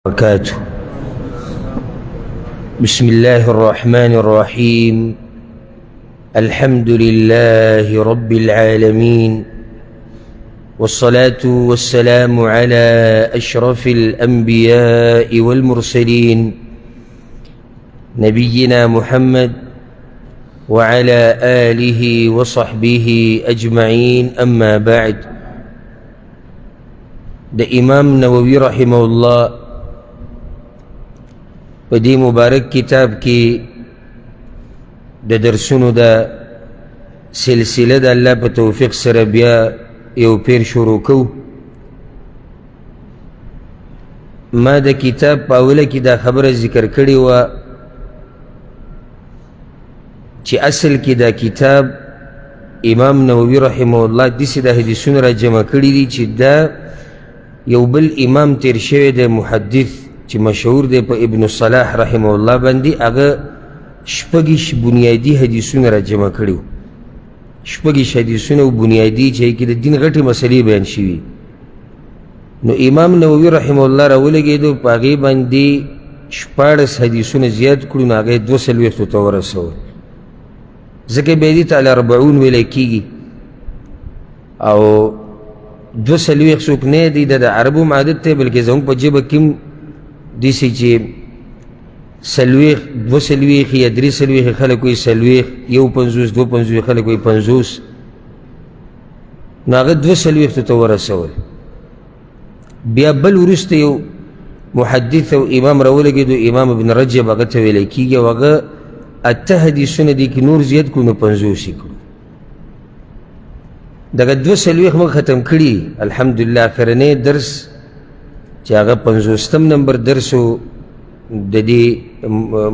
وبركاته. بسم الله الرحمن الرحيم. الحمد لله رب العالمين، والصلاة والسلام على أشرف الأنبياء والمرسلين نبينا محمد وعلى آله وصحبه أجمعين. أما بعد، د امام نووي رحمه الله په دې مبارک کتاب کې د درسونو د سلسله د الله په توفیق سره بیا یو پیر شروع کوو. ما د کتاب په اوله کې دا خبره ذکر کړې وه چې اصل کې دا کتاب امام نووي رحمه الله داسې د حدیثونو را جمع کړي دي چې دا یو بل امام تیر شوی دی محدث چې مشهور دی په ابن صلاح رحمه الله باندې، هغه شپږ بنیادي حدیثونه را جمع کړي وو. شپږ حدیثونه بنیادي چې کې د دین غټې مسلې بیان شوي. نو امام نووي رحمه الله را ولګېدو په هغې باندې 14 حدیثونه زیات کړو، نو هغه یې 240 ته ورسول. ځکه بیا دې ته الاربعون ویلی کېږي او 240 څوک نه دی د عربو عادت دی، بلکې زموږ په ژبه کې هم داسې چې 240 یا 340 خلک وایي 40، 51 52 خلک وایي 50، نو هغه 240 ته ورسول. بیا بل وروسته یو محدث او امام راولګېدو، امام ابن رجب هغه ته ویلی کېږي، او هغه 8 حدیثونه دي کې نور زیات کړو نو 50 یې کړو. دغه 240 موږ ختم کړي الحمدلله. اخرنی درس چې هغه 50م نمبر درس و د دې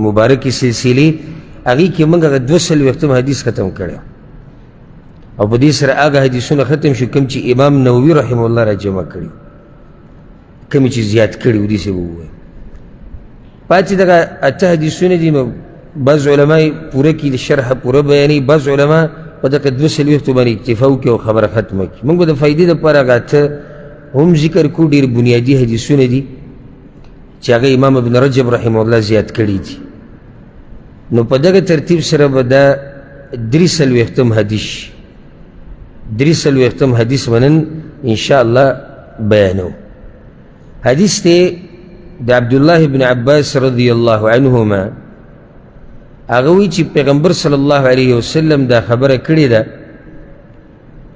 مبارکې سلسلې، هغې کې موږ هغه 240م حدیث ختم کړی او په دې سره هغه حدیثونه ختم شو کوم چې امام نووي رحمه الله را جمع کړي، کوم چې زیات کړي و داسې به ووایو. پاتې دغه 8 حدیثونه دي، نو بعض علما یې پوره کړي، د شرح پوره بیانوي، بعض علما په دغه 240 باندې اکتفا وکړي او خبره ختمه کړي. موږ به د فایدې دپاره هغه 8 هم ذکر کړو. ډېر بنیادي حدیثونه دي چې هغه امام ابن رجب رحمه الله زیات کړي دي. نو په دغه ترتیب سره به دا 43م حدیث 43م حدیث منن انشاءالله بیانو. حدیث دی د عبدالله بن عباس رضی الله عنهما. هغه وایي چې پیغمبر صلی الله علیه وسلم دا خبره کړې ده: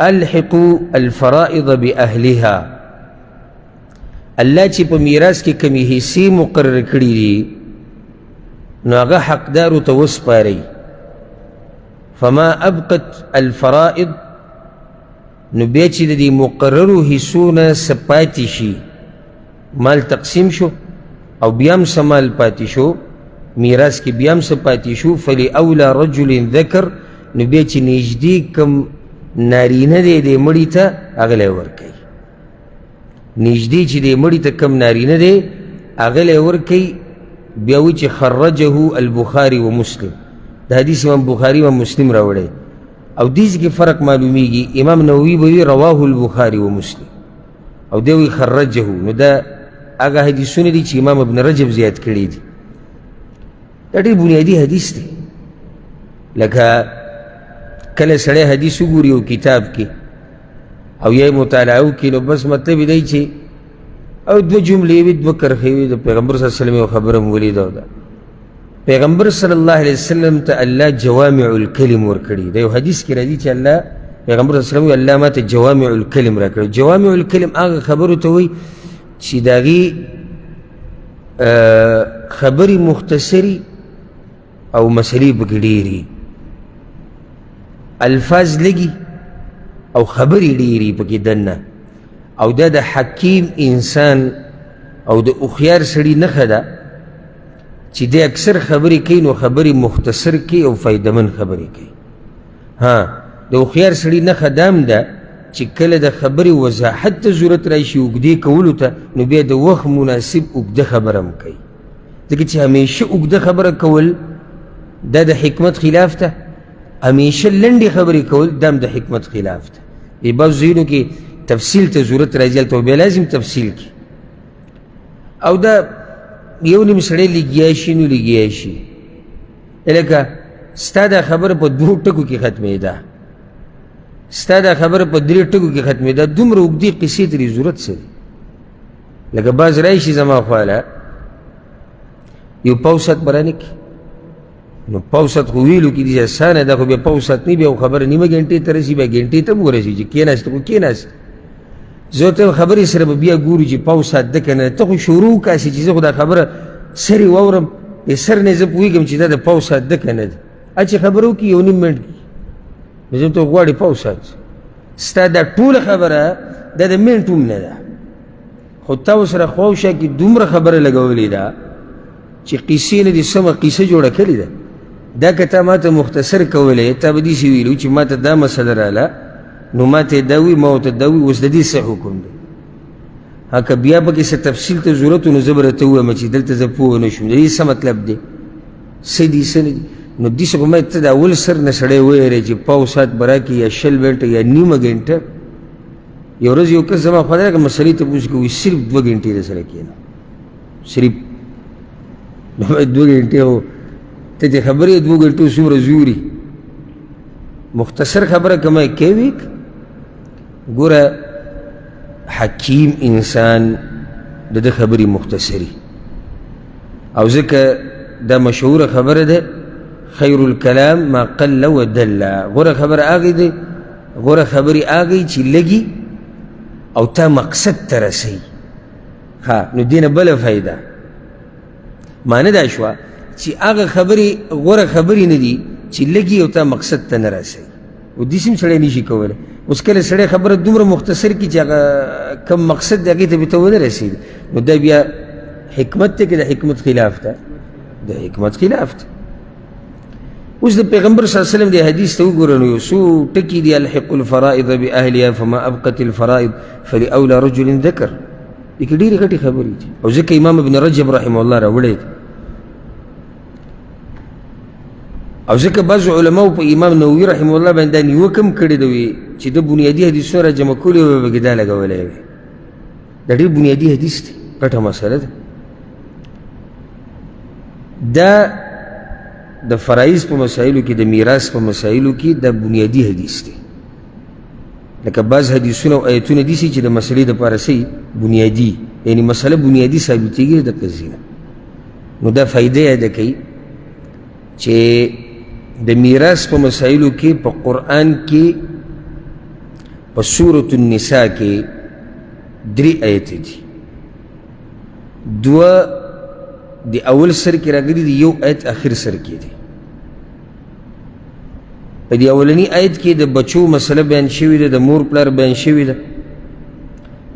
الحقوا الفرائض باهلها. الله چې په میراث کې کومې حصې مقرر کړي دي نو هغه حقدارو ته وسپارئ. فما ابقت الفرائض، نو بیا چې د دې مقررو حصو نه څه پاتې شي، مال تقسیم شو او بیا هم څه مال پاتې شو، میراث کې بیا هم څه پاتې شو، فلأولی رجل ذکر، نو بیا چې نږدې کوم نارینه دی دې مړي ته هغه لی ورکوي. نږدې چې دې مړي ته کوم نارینه دی هغه لی ورکوي. بیا وایي چې خرجه البخاري و مسلم. د حدیث امام بخاري و مسلم راوړی، او دې کې فرق معلومیږي. امام نووي به وي رواه البخاري و مسلم، او دی وایي خرجه. نو دا هغه حدیثونه دي چې امام ابن رجب زیات کړي دي. دا ډېر بنیادي حدیث دی. لکه کله سړی حدیث وګوري یو کتاب کې او یا یې مطالعه وکړي، نو بس مطلب یې دی چې او 2 جملې وي، 2 کرښې وي، د پیغمبر صلی الله علیه وسلم یو خبره مو ولیده. ده پیغمبر صلی الله علیه وسلم ته الله جوامع الکلم ورکړي. د یو حدیث کې راځي چې الله پیغمبر صلی الله علیه وسلم الله ماته جوامع الکلم راکړي. جوامع الکلم هغه خبرو ته وایي چې د هغې خبرې مختصري او مسلې پکې ډېرې، الفاظ لږي او خبرې ډېرې پکې دننه. او دا د حکیم انسان او د هوښیار سړي نښه ده چې دی اکثر خبرې کوي نو خبرې مختصر کوي او فایدمن خبرې کوي. د هوښیار سړي نښه دا هم ده چې کله د خبرې وضاحت ته ضرورت راشي اوږدې کولو ته، نو بیا د وخت مناسب اوږده خبره هم کوي. ځکه چې همیشه اوږده خبره کول دا د حکمت خلاف ده، همیشه لنډې خبرې کول دا هم د حکمت خلاف ده. په بعضو ځایونو کې تفصیل ته ضرورت راځي، هلته بیا لازم تفصیل کړي. او دا یو نیم سړی لګیا شي نو لګیا شي. لکه ستا دا خبره په 2 ټکو کې ختمېده، ستا دا خبره په 3 ټکو کې ختمېده، دومره اوږدې قصې ترې ضرورت څه دی؟ لکه بعض راشي زما خواله یو پوسط به رانکړي، نو پوسط خو ویلو کې دي اسانه ده، خو بیا پوسط نه بیا خبره نیمه ګنټې ته رسي، بیا ګنټې ته هم ورسي چې کېناست خو کېناست. زه ورته خبرې سره به بیا ګورو چې پوسط ده که نه. ته خو شروع کاسې چې زه خو دا خبره سر یې واورم، سر نه زه پوهېږم چې دا د پوسط ده که نه ده. چې خبره وکړي یو نیم منټ کې زه ته غواړې پوسط، ستا دا ټوله خبره دا د منټ هم نه ده، خو تا ورسره خواوشا کې دومره خبره لګولې ده چې قیسې نه دي سمه قیسه جوړه کړې ده. دا که تا ما ته مختصر کولی تا به داسې ویلو چې ما ته دا مسله راله نو ما ته یې دا وي ما ورته دا وي، اوس د دې څه حکم دی؟ که بیا پکې څه تفصیل ته ضرورت و نو زه به راته ووایم چې دلته زه پوه نه شوم د دې څه مطلب دی، څه دي څه نه دي. نو داسې خو ما ته د اول سر نه سړی ویری چې پاو ساعت به راکړي یا 20 منټه یا نیمه ګنټه. یو ورځ یو کس زما خوا دی که مسلې تپوس کوي صرف 2 ګنټې درسره کښېنه، صرف 2 ګنټې. او ته چې خبرې 2 ګنټو څومره زوري. مختصر خبره که ما کوي ګوره حکیم انسان د ده خبرې مختصري، او ځکه دا مشهوره خبره ده خیر الکلام ما قل و دل. غوره خبره هغې دی، غوره خبرې هغې چې لګي او تا مقصد ته رسوي. نو دې نه بله فایده معنی دا شوه چې هغه خبرې غوره خبرې نه دي چې لګي او تا مقصد ته نه رسوي. او داسې هم سړی نشي کولی. اوس کله سړی خبره دومره مختصر کړي چې هغه کم مقصد دی هغې ته به ته ونه رسېږي، نو دا بیا حکمت دی که د حکمت خلاف ده؟ د حکمت خلاف ده. اوس د پیغمبر صلی الله علیه وسلم د حدیث ته وګوره نو یو څو ټکي دي: الحق الفرائض باهلها فما ابقت الفرائض فلاولى رجل ذکر. دې کې ډېرې غټې خبرې دي، او ځکه امام ابن رجب رحمه الله راوړی دی. او ځکه بعضو علماو په امام نووي رحمه الله باندې دا نیوکه هم کړې ده وي چې د بنیادي حدیثونه را جمع کولي وی به کې دا لګولی وي. دا ډېر بنیادي حدیث دی، غټه مسله ده. دا د فرایض په مسایلو کې د میراث په مسایلو کې دا بنیادي حدیث دی. لکه بعض حدیثونه او آیتونه داسې چې د مسلې دپاره صحیح بنیادي، یعنې مسله بنیادي ثابتېږي د دقه نه. نو دا فایده یاده کوي چې د میراث په مسایلو کې په قرآن کې په سورة النساء کې 3 آیت دي. 2 د اول سر کې راغلي دي، 1 آیت آخر سر کې دی. په دې اولني آیت کې د بچو مسله بیان شوې ده، د مور پلار بیان شوې ده.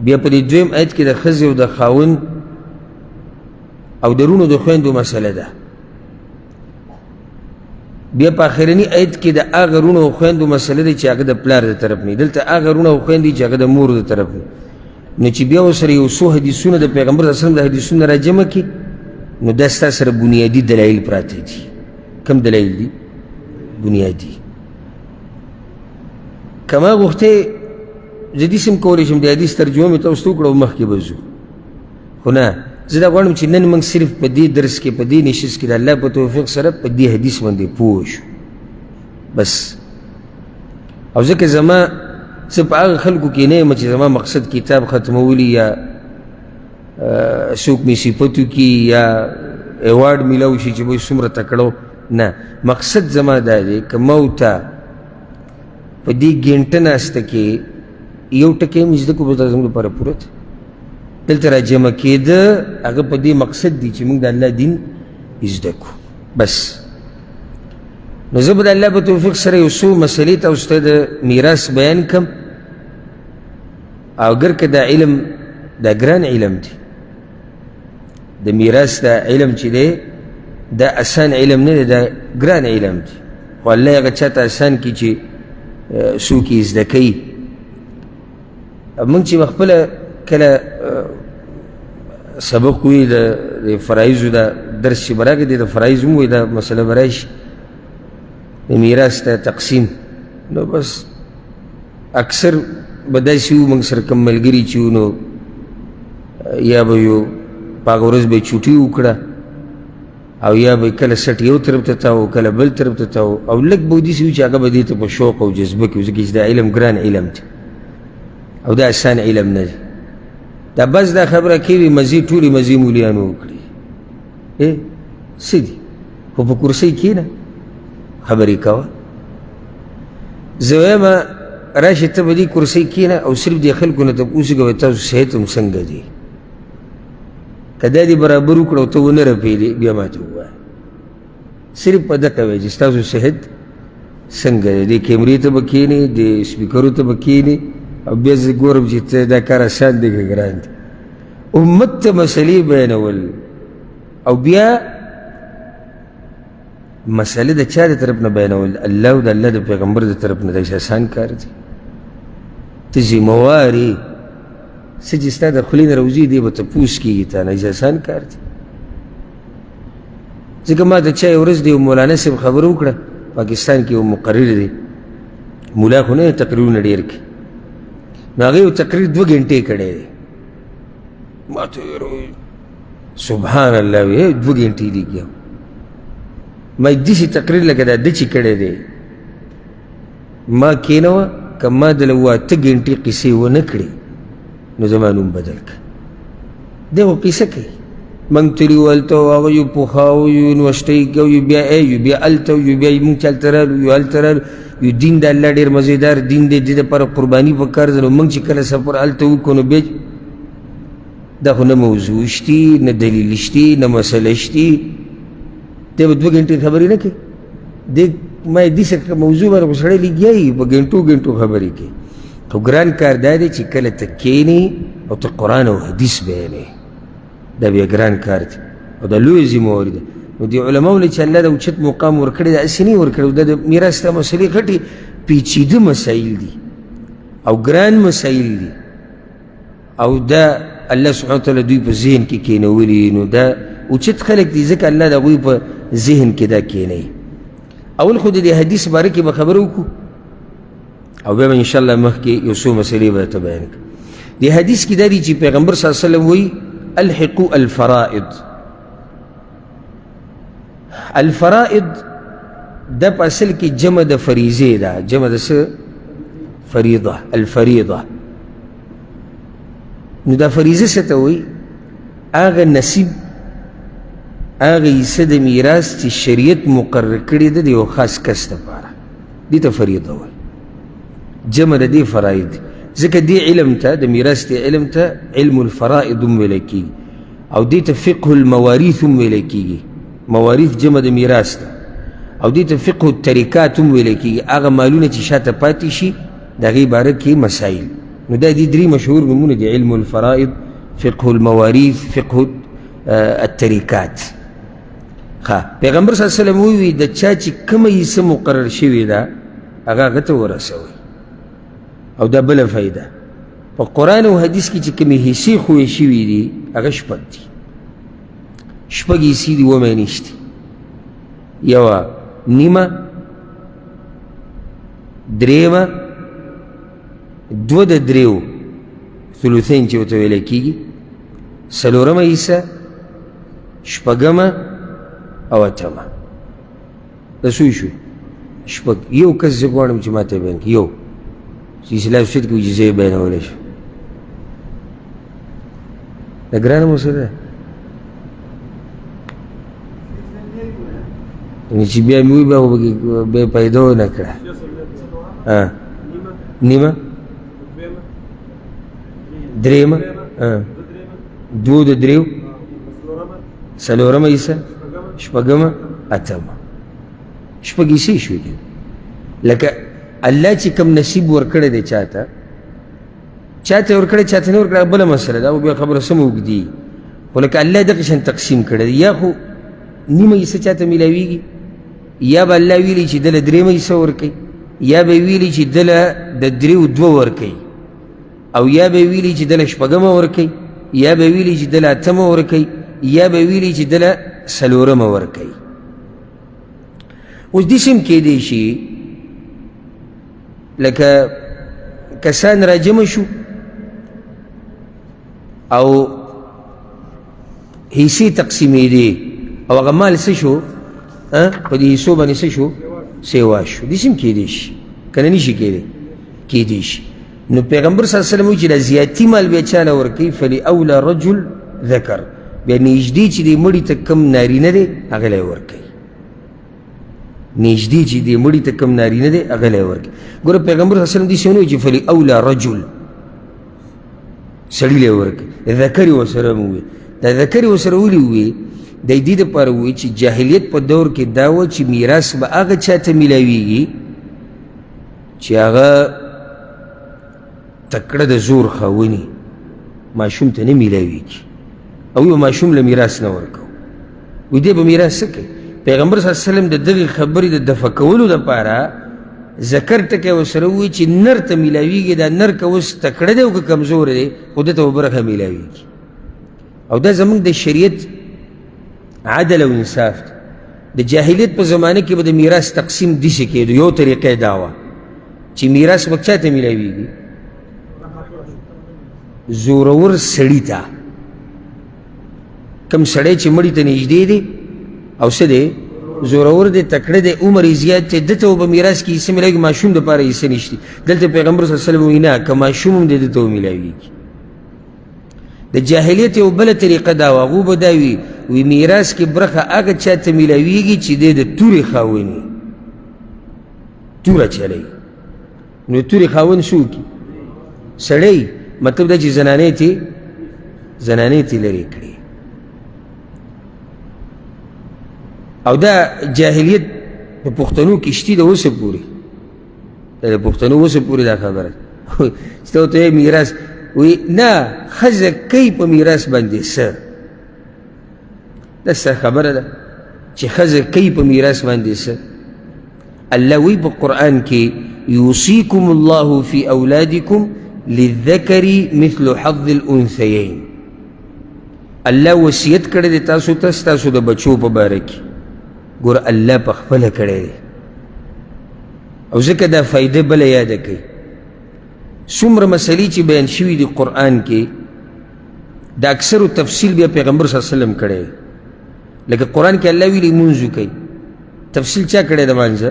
بیا په دې 2م آیت کې د ښځې او د خاوند او د رونو د خویندو مسله ده. بیا په آخرني آیت کې د هغه رونو او خویندو مسله ده چې هغه د پلار د طرف نه، دلته هغه رونو او خویندې چې هغه د مور د طرف نه. نو چې بیا ورسره یو څو حدیثونه د پیغمبر صلی الله علیه وسلم د حدیثونه را جمع کړي نو دا ستا سره بنیادي دلایل پراته دي. کم دلایل دي؟ بنیادي. که ما غوښتې زه داسې هم کولی شم د حدیث ترجمه مې تاسو ته وکړه او مخکې به ځو، خو نه، زه دا غواړم چې نن موږ صرف په دې درس کې په دې نشست کې د الله په توفیق سره په دې حدیث باندې پوه شو بس. او ځکه زما زه په هغه خلکو کې نه یم چې زما مقصد کتاب ختمولي یا څوک مې صفت وکړي یا ایوارډ میلاو شي چې وایي څومره تکړه. نه، مقصد زما دا دی که ما ورته په دې ګنټه ناسته کې یو ټکی هم زده کړو بس دا زموږ لپاره پوره ده. دلته را جمع کېده هغه په دې مقصد دی چې موږ د الله دین زده کړو بس. نو زه به د الله په توفیق سره یو څو مسلې تاسو ته د میراث بیان کړم. او اګر که دا علم دا ګران علم دی، د میراث دا علم چې دی دا اسان علم نه دی، دا ګران علم دی. خو الله هغه چاته اسان کړي چې څوک یې زده کوي. موږ چې خپله کله سبق وي د فرایضو دا درس چې به راکړي دی د فرایض هم وایي دا مسله به راشي د میراث ته تقسیم. نو بس اکثر به داسې وو موږ سره کوم ملګري چې وو نو یا به یو په هغه ورځ به یې چوټي وکړه او یا به کله سټ یو طرف ته تاو کله بل طرف ته تاو او لږ به داسې وي چې هغه به دې ته په شوق او جذبه کې ځکه چې دا علم ګران علم دی او دا اسان علم نه دی دا بس دا خبره کوي مزې ټولې مزې مولیانو وکړي څه دي خو په کرسۍ کښېنه خبرې کوه زه وایم راشي ته به دې کرسۍ کښېنه او صرف دې خلکو نه تپوس کوه تاسو صحت هم څنګه دی که دا دې برابر وکړه او ته ونه رپېدې بیا ماته ووایه صرف په دقه وایي چې ستاسو صحت څنګه دی دې کیمرې ته به کښېنې دې سپیکرو ته به کښېنې او بیا زه ګورم چې ته دا کار اسان دی که ګران دی امت ته مسلې بیانول او بیا مسله د چا د طرف نه بیانول الله او د الله د پیغمبر د طرف نه دا اسان کار دی ته ذموار یې څه چې ستا د خولې نه راوځي دی به تپوس کېږي تا نه اسان کار دی ځکه ما د چا یو ورځ د یو مولانا صاحب خبره وکړه پاکستان کې یو مقرر دی مولا خو نه تقریرونه ډېر کوي نو هغه یو تقریر 2 غنټې کړی دی ما ته سبحان الله وی 2 غنټې لګیا ما داسې تقریر لکه دا ده چې کړی دی ما کېنوه که ما دله 8 غنټې قصې ونه کړې نو زما نوم بدل که دی خو قصه کوي موږ تلي وو هلته هغه یو پوخا و یو یونیورسټۍ کې یو بیا هلته یو بیا موږ چې هلته رالو یو هلته رالو یو دین د الله ډېر مزېدار دین دی دې دپاره قرباني پکار ده نو موږ چې کله سفر هلته وکړو نو بیا دا خو نه موضوع شتي نه دلیل شتي نه مسله شتي دی به 2 غنټې خبرې نه کوي دی ما یې داسې موضوع باندې خو سړی لګیا وي په غنټو غنټو خبرې کوي خو ګران کار دا دی چې کله ته کښېنې او ته قرآن او حدیث بیانې دا بیا ګران کار دی او دا لویه ذمواري ده نو دې علماو له چې الله د اوچت مقام ورکړی دا هسې نه ورکړی دا د میراث دا مسلې غټې پیچیده مسایل دي او ګران مسایل دي او دا الله سبحانه وتعالی دوی په ذهن کې کښېنولي نو دا اوچت خلک دي ځکه الله د هغوی په ذهن کې دا کښېنوي اول خو د دې حدیث باره کې به خبره وکړو او بیا به انشاءالله مخکې یو څو مسلې به درته بیان کړم دې حدیث کې دا دي چې پیغمبر صلی الله علیه وسلم وایي الحقوا الفرائض الفرائض دا په اصل کې جمع د فریضې ده جمع د څه فریضه الفریضه نو دا فریضه څه ته وایي هغه نصیب هغه حصه د میراث چې شریعت مقرر کړې ده د یو خاص کس دپاره دې ته فریضه وایي جمع د دې فرائض دي ځکه دې علم ته د میراث دې علم ته علم الفرائض هم ویلی کېږي او دې ته فقه المواريث هم ویلی کېږي مواريث جمع د میراث ده او دې ته فقه الترکات هم ویلی کېږي هغه مالونه چې شاته پاتې شي د هغې باره کې مسایل نو دا دې 3 مشهور نومونه دي علم الفرائض فقه المواريث فقه الترکات پیغمبر صلی الله علیه وسلم ووی د چا چې کومه حصه مقرر شوې ده هغه هغه ته ورسوئ او دا بله فایده په قرآن او حدیث کې چې کومې حصې خویې شوي دي هغه 6 دي 6 حصې دي ومې نشتي یوه نیمه درېیمه 2 د 3 ثلثین چې ورته ویلی کېږي 4مه حصه 5مه او 8مه دا څوی شو 6 یو کس زه غواړم چې ما ته بیان کړي یو چې اسلام شد کې وجې زه یې بیانولی شم دا ګرانه مسله ده یعنې چې بیا مې ووایي بیا خو بیا پیدا ونه کړه نیمه 3مه 2 د 3 4مه حصه 5مه 8مه 6 حصې شوې دي لکه الله چې کوم نصیب ورکړی دی چاته ورکړی چاته نه ورکړی بله مسله ده او بیا خبره سمه اوږدي خو لکه الله دغه شان تقسیم کړی دی یا خو نیمه حصه چاته میلاویږي یا به الله ویلي چې دله 3مه حصه ورکوي یا به ویلي چې دله د 3 2 ورکوي او یا به ویلي چې دله 6مه ورکوي یا به ویلي چې دله 8مه ورکوي یا به ویلي چې دله 4مه ورکوي اوس داسې هم کیدی شي لکه کسان را جمع شو او حصې تقسیمېدې او هغه مال څه شو په دې حصو باندې څه شو سیوا شو داسې هم کیدی شي که نه نشي کیدی شي نو پیغمبر صلی الله علیه وسلم وایي چې دا زیاتي مال بیا چاله ورکوي فلأولی رجل ذکر بیا نږدې چې دې مړي ته کم نارینه دی هغه له یې ورکوي نږدې چې دې مړي ته کم نارینه دی هغه له یې ورکوي ګوره پیغمبر صلی الله علیه وسلم داسې ونه وایي چې فلأولی رجل سړي له یې ورکوي ذکر یې ورسره هم ووایي دا ذکر یې ورسره ولې ووایي د دې دپاره ووایي چې جاهلیت په دور کې دا وه چې میراث به هغه چا ته میلاویږي چې هغه تکړه د زور خاوني ماشوم ته نه میلاویږي او یو ماشوم له میراث نه ورکوو وایي دی به میراث څه کوي پیغمبر صلی الله علیه وسلم د دغې خبرې د دفع کولو دپاره ذکر ټکی ورسره ووایي چې نر ته میلاویږي دا نر که اوس تکړه دی او که کمزور دی خو ده ته به برخه میلاویږي او دا زموږ د شریعت عدل او انصاف دی د جاهلیت په زمانه کې به د میراث تقسیم داسې کېدو یو طریقه یې دا وه چې میراث به چا ته میلاویږي زورور سړي ته کم سړی چې مړي ته نږدې دی او څه دی زورور دی تکړه دی عمر یې زیات دی ده ته به میراث کې حصه میلاویږي ماشوم دپاره حصه نشته دلته پیغمبر صلی الله علیه وسلم وایي نه که ماشوم هم دی ده ته ومیلاویږي د جاهلیت یو بله طریقه دا وه هغو به دا وي میراث کې برخه هغه چا ته میلاویږي چې دی د تورې خاوند وي توره چلوي نو تورې خاوند څه وکړي سړی مطلب دا چې زنانې تې لرې کړي او دا جاهلیت په پښتنو کې شتي د اوسه پورې د پښتنو اوسه پورې دا خبره چې ته ورته میراث وی نه ښځه کوي په میراث باندې څه دا څه خبره ده چې ښځه کوي په میراث باندې څه الله وی په قرآن کې یوصیکم الله فی اولادکم للذکر مثل حظ الانثیین الله وصیت کړی دی تاسو ته ستاسو د بچو په باره کې ګوره الله په خپله کړی دی او ځکه دا فایده بله یاده کوي څومره مسلې چې بیان شوي دي قرآن کې د اکثرو تفصیل بیا پیغمبر صلی الله علیه وسلم کړی لکه قرآن کې الله ویلي لمونځ وکئ تفصیل چا کړی د مانځه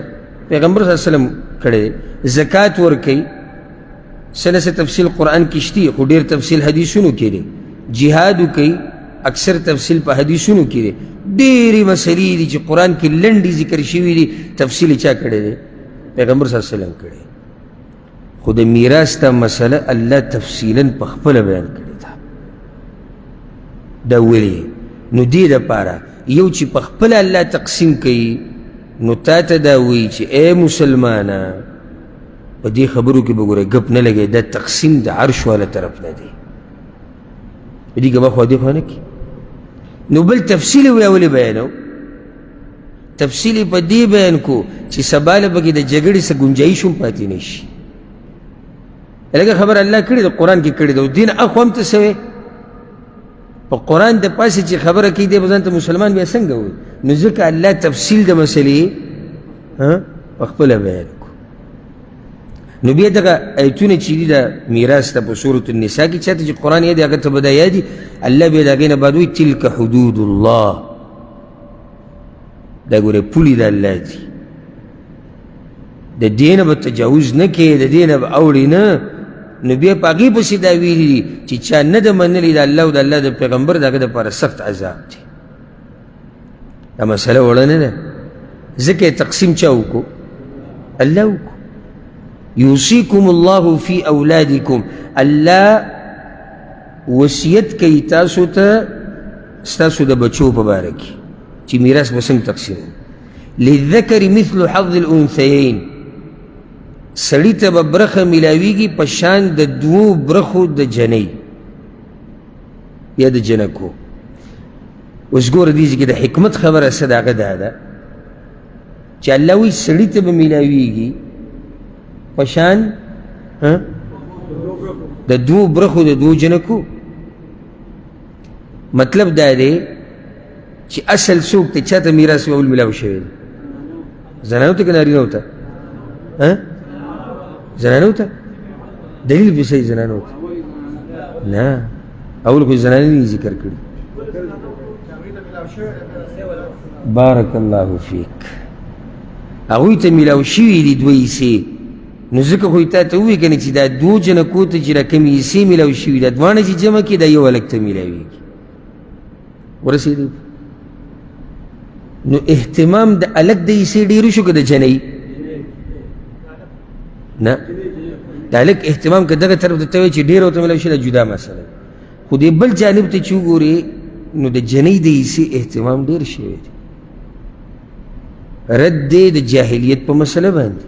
پیغمبر صلی الله علیه وسلم کړی زکات ورکئ څه نه څه تفصیل قرآن کې شتي خو ډېر تفصیل حدیثونو کې دی جهاد وکئ اکثر تفصیل په حدیثونو کې دی ډېرې مسلې دي چې قرآن کې لنډې ذکر شوي دي تفصیل چا کړی دی پیغمبر صلی الله علیه وسلم کړی خو د میراث ته مسله الله تفصیلا په خپله بیان کړې ده دا ولې نو دې دپاره یو چې په خپله الله تقسیم کوي نو تا ته دا وایي چې ای مسلمانه په دې خبرو کې به ګوره ګپ نه لګوي دا تقسیم د عرش والا طرف نه دی په دې ګبه خوا دې خوا نه کړي نو بل تفصیل یې ولې بیانو تفصیل یې په دې بیان کو چې سبا له پکې د جګړې څه ګنجایش هم پاتې نه شي لکه خبر الله کړې ده قرآن کې کړې ده دین اخو هم ته څه په قرآن د پاسې چې خبره کوي دی به ځان ته مسلمان بیا څنګه وایي نو ځکه الله تفصیل د مسلې په خپله بیان کو نو بیا دغه ایتونه چې دي د میراث ته په سورة النساء کې چاته چې قرآن یادي هغه ته به دا یادي الله بیا د هغې نه بعد وایي تلک حدود الله دا ګورې پولې د الله دي د دې نه به تجاوز نه کوې د دې نه به اوړې نه نو بیا په هغې پسې دا ویلي دي چې چا نه ده منلي د الله او د الله د پیغمبر د هغه دپاره سخت عذاب دی دا مسله وړه نه ده ځکه یې تقسیم چا وکړو الله وکړو یوصیکم الله فی اولادکم الله وصیت کوي تاسو ته ستاسو د بچو په باره کې چې میراث به څنګه تقسیم للذکر مثل حظ الانثیین سړي ته به برخه میلاویږي په شان د دوو برخو د جنۍ یا د جنکو اوس ګوره دې کې د حکمت خبره څه د هغه دا ده چې الله وایي سړي ته به میلاویږي په شان د دوو برخو د دوو جنکو مطلب دا دی چې اصل څوک ته چا ته میراث اول میلاو شوی دی زنانو ته که نارینهو ته زنانو ته دلیل به صحیح زنانو ته نه اول خو زنانې نه ذکر کړي بارک الله فیک هغوی ته میلاو شوي دي دوه حصې نو ځکه خو یې تا ته ووایي که نه چې دا دوو جنکو ته چې دا کومې حصې میلاو شوي دا دواړه چې جمع کړي دا یو هلک ته میلاویږي ورسېدی نو اهتمام د هلک د حصې ډېرو شو که د جنۍ نه د هلک اهتمام که دغه طرف ته ته وایي چې ډېر ورته میلاو شي دا جدا مسله خو دې بل جانب ته چې وګورې نو د جنۍ د حصې اهتمام ډېر شوی دی رد دی د جاهلیت په مسله باندې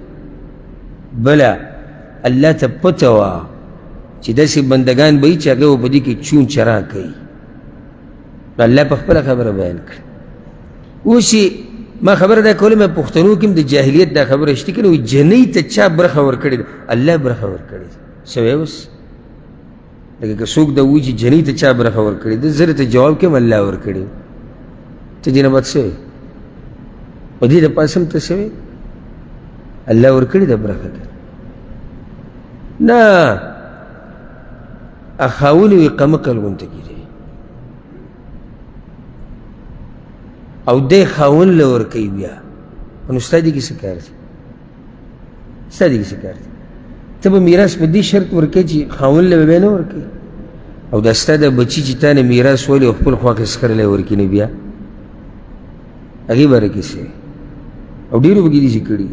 بله الله ته پته وه چې داسې بندګان به وي چې هغه به په دې کې چون چرا کوي الله په خپله خبره بیان کړه اوس ما خبره دا کوله مې پښتنو کې هم د جاهلیت دا خبره شته که نه وایي جنۍ ته چا برخه ورکړې ده الله برخه ورکړې ده څه وایې اوس لکه که څوک دا وایي چې جنۍ ته چا برخه ورکړې ده زه ته جواب کوم الله ورکړې ته دې نه بعد څه وایې په دې دپاسه هم ته څه وایې الله ورکړې ده برخه نه خاون وي قمقل غونته کې دی او دی خاون له ورکوي بیا نو ستا دې کې څه کار دی ستا دې کې څه کار دی ته به میراث په دې شرط ورکوې چې خاون له به بیا نه ورکوي او دا ستا د بچي چې تا نه میراث ولي او خپل خوا کې سکر له ورکوي نه بیا هغې باره کې څه او ډېرو به کې داسې کړي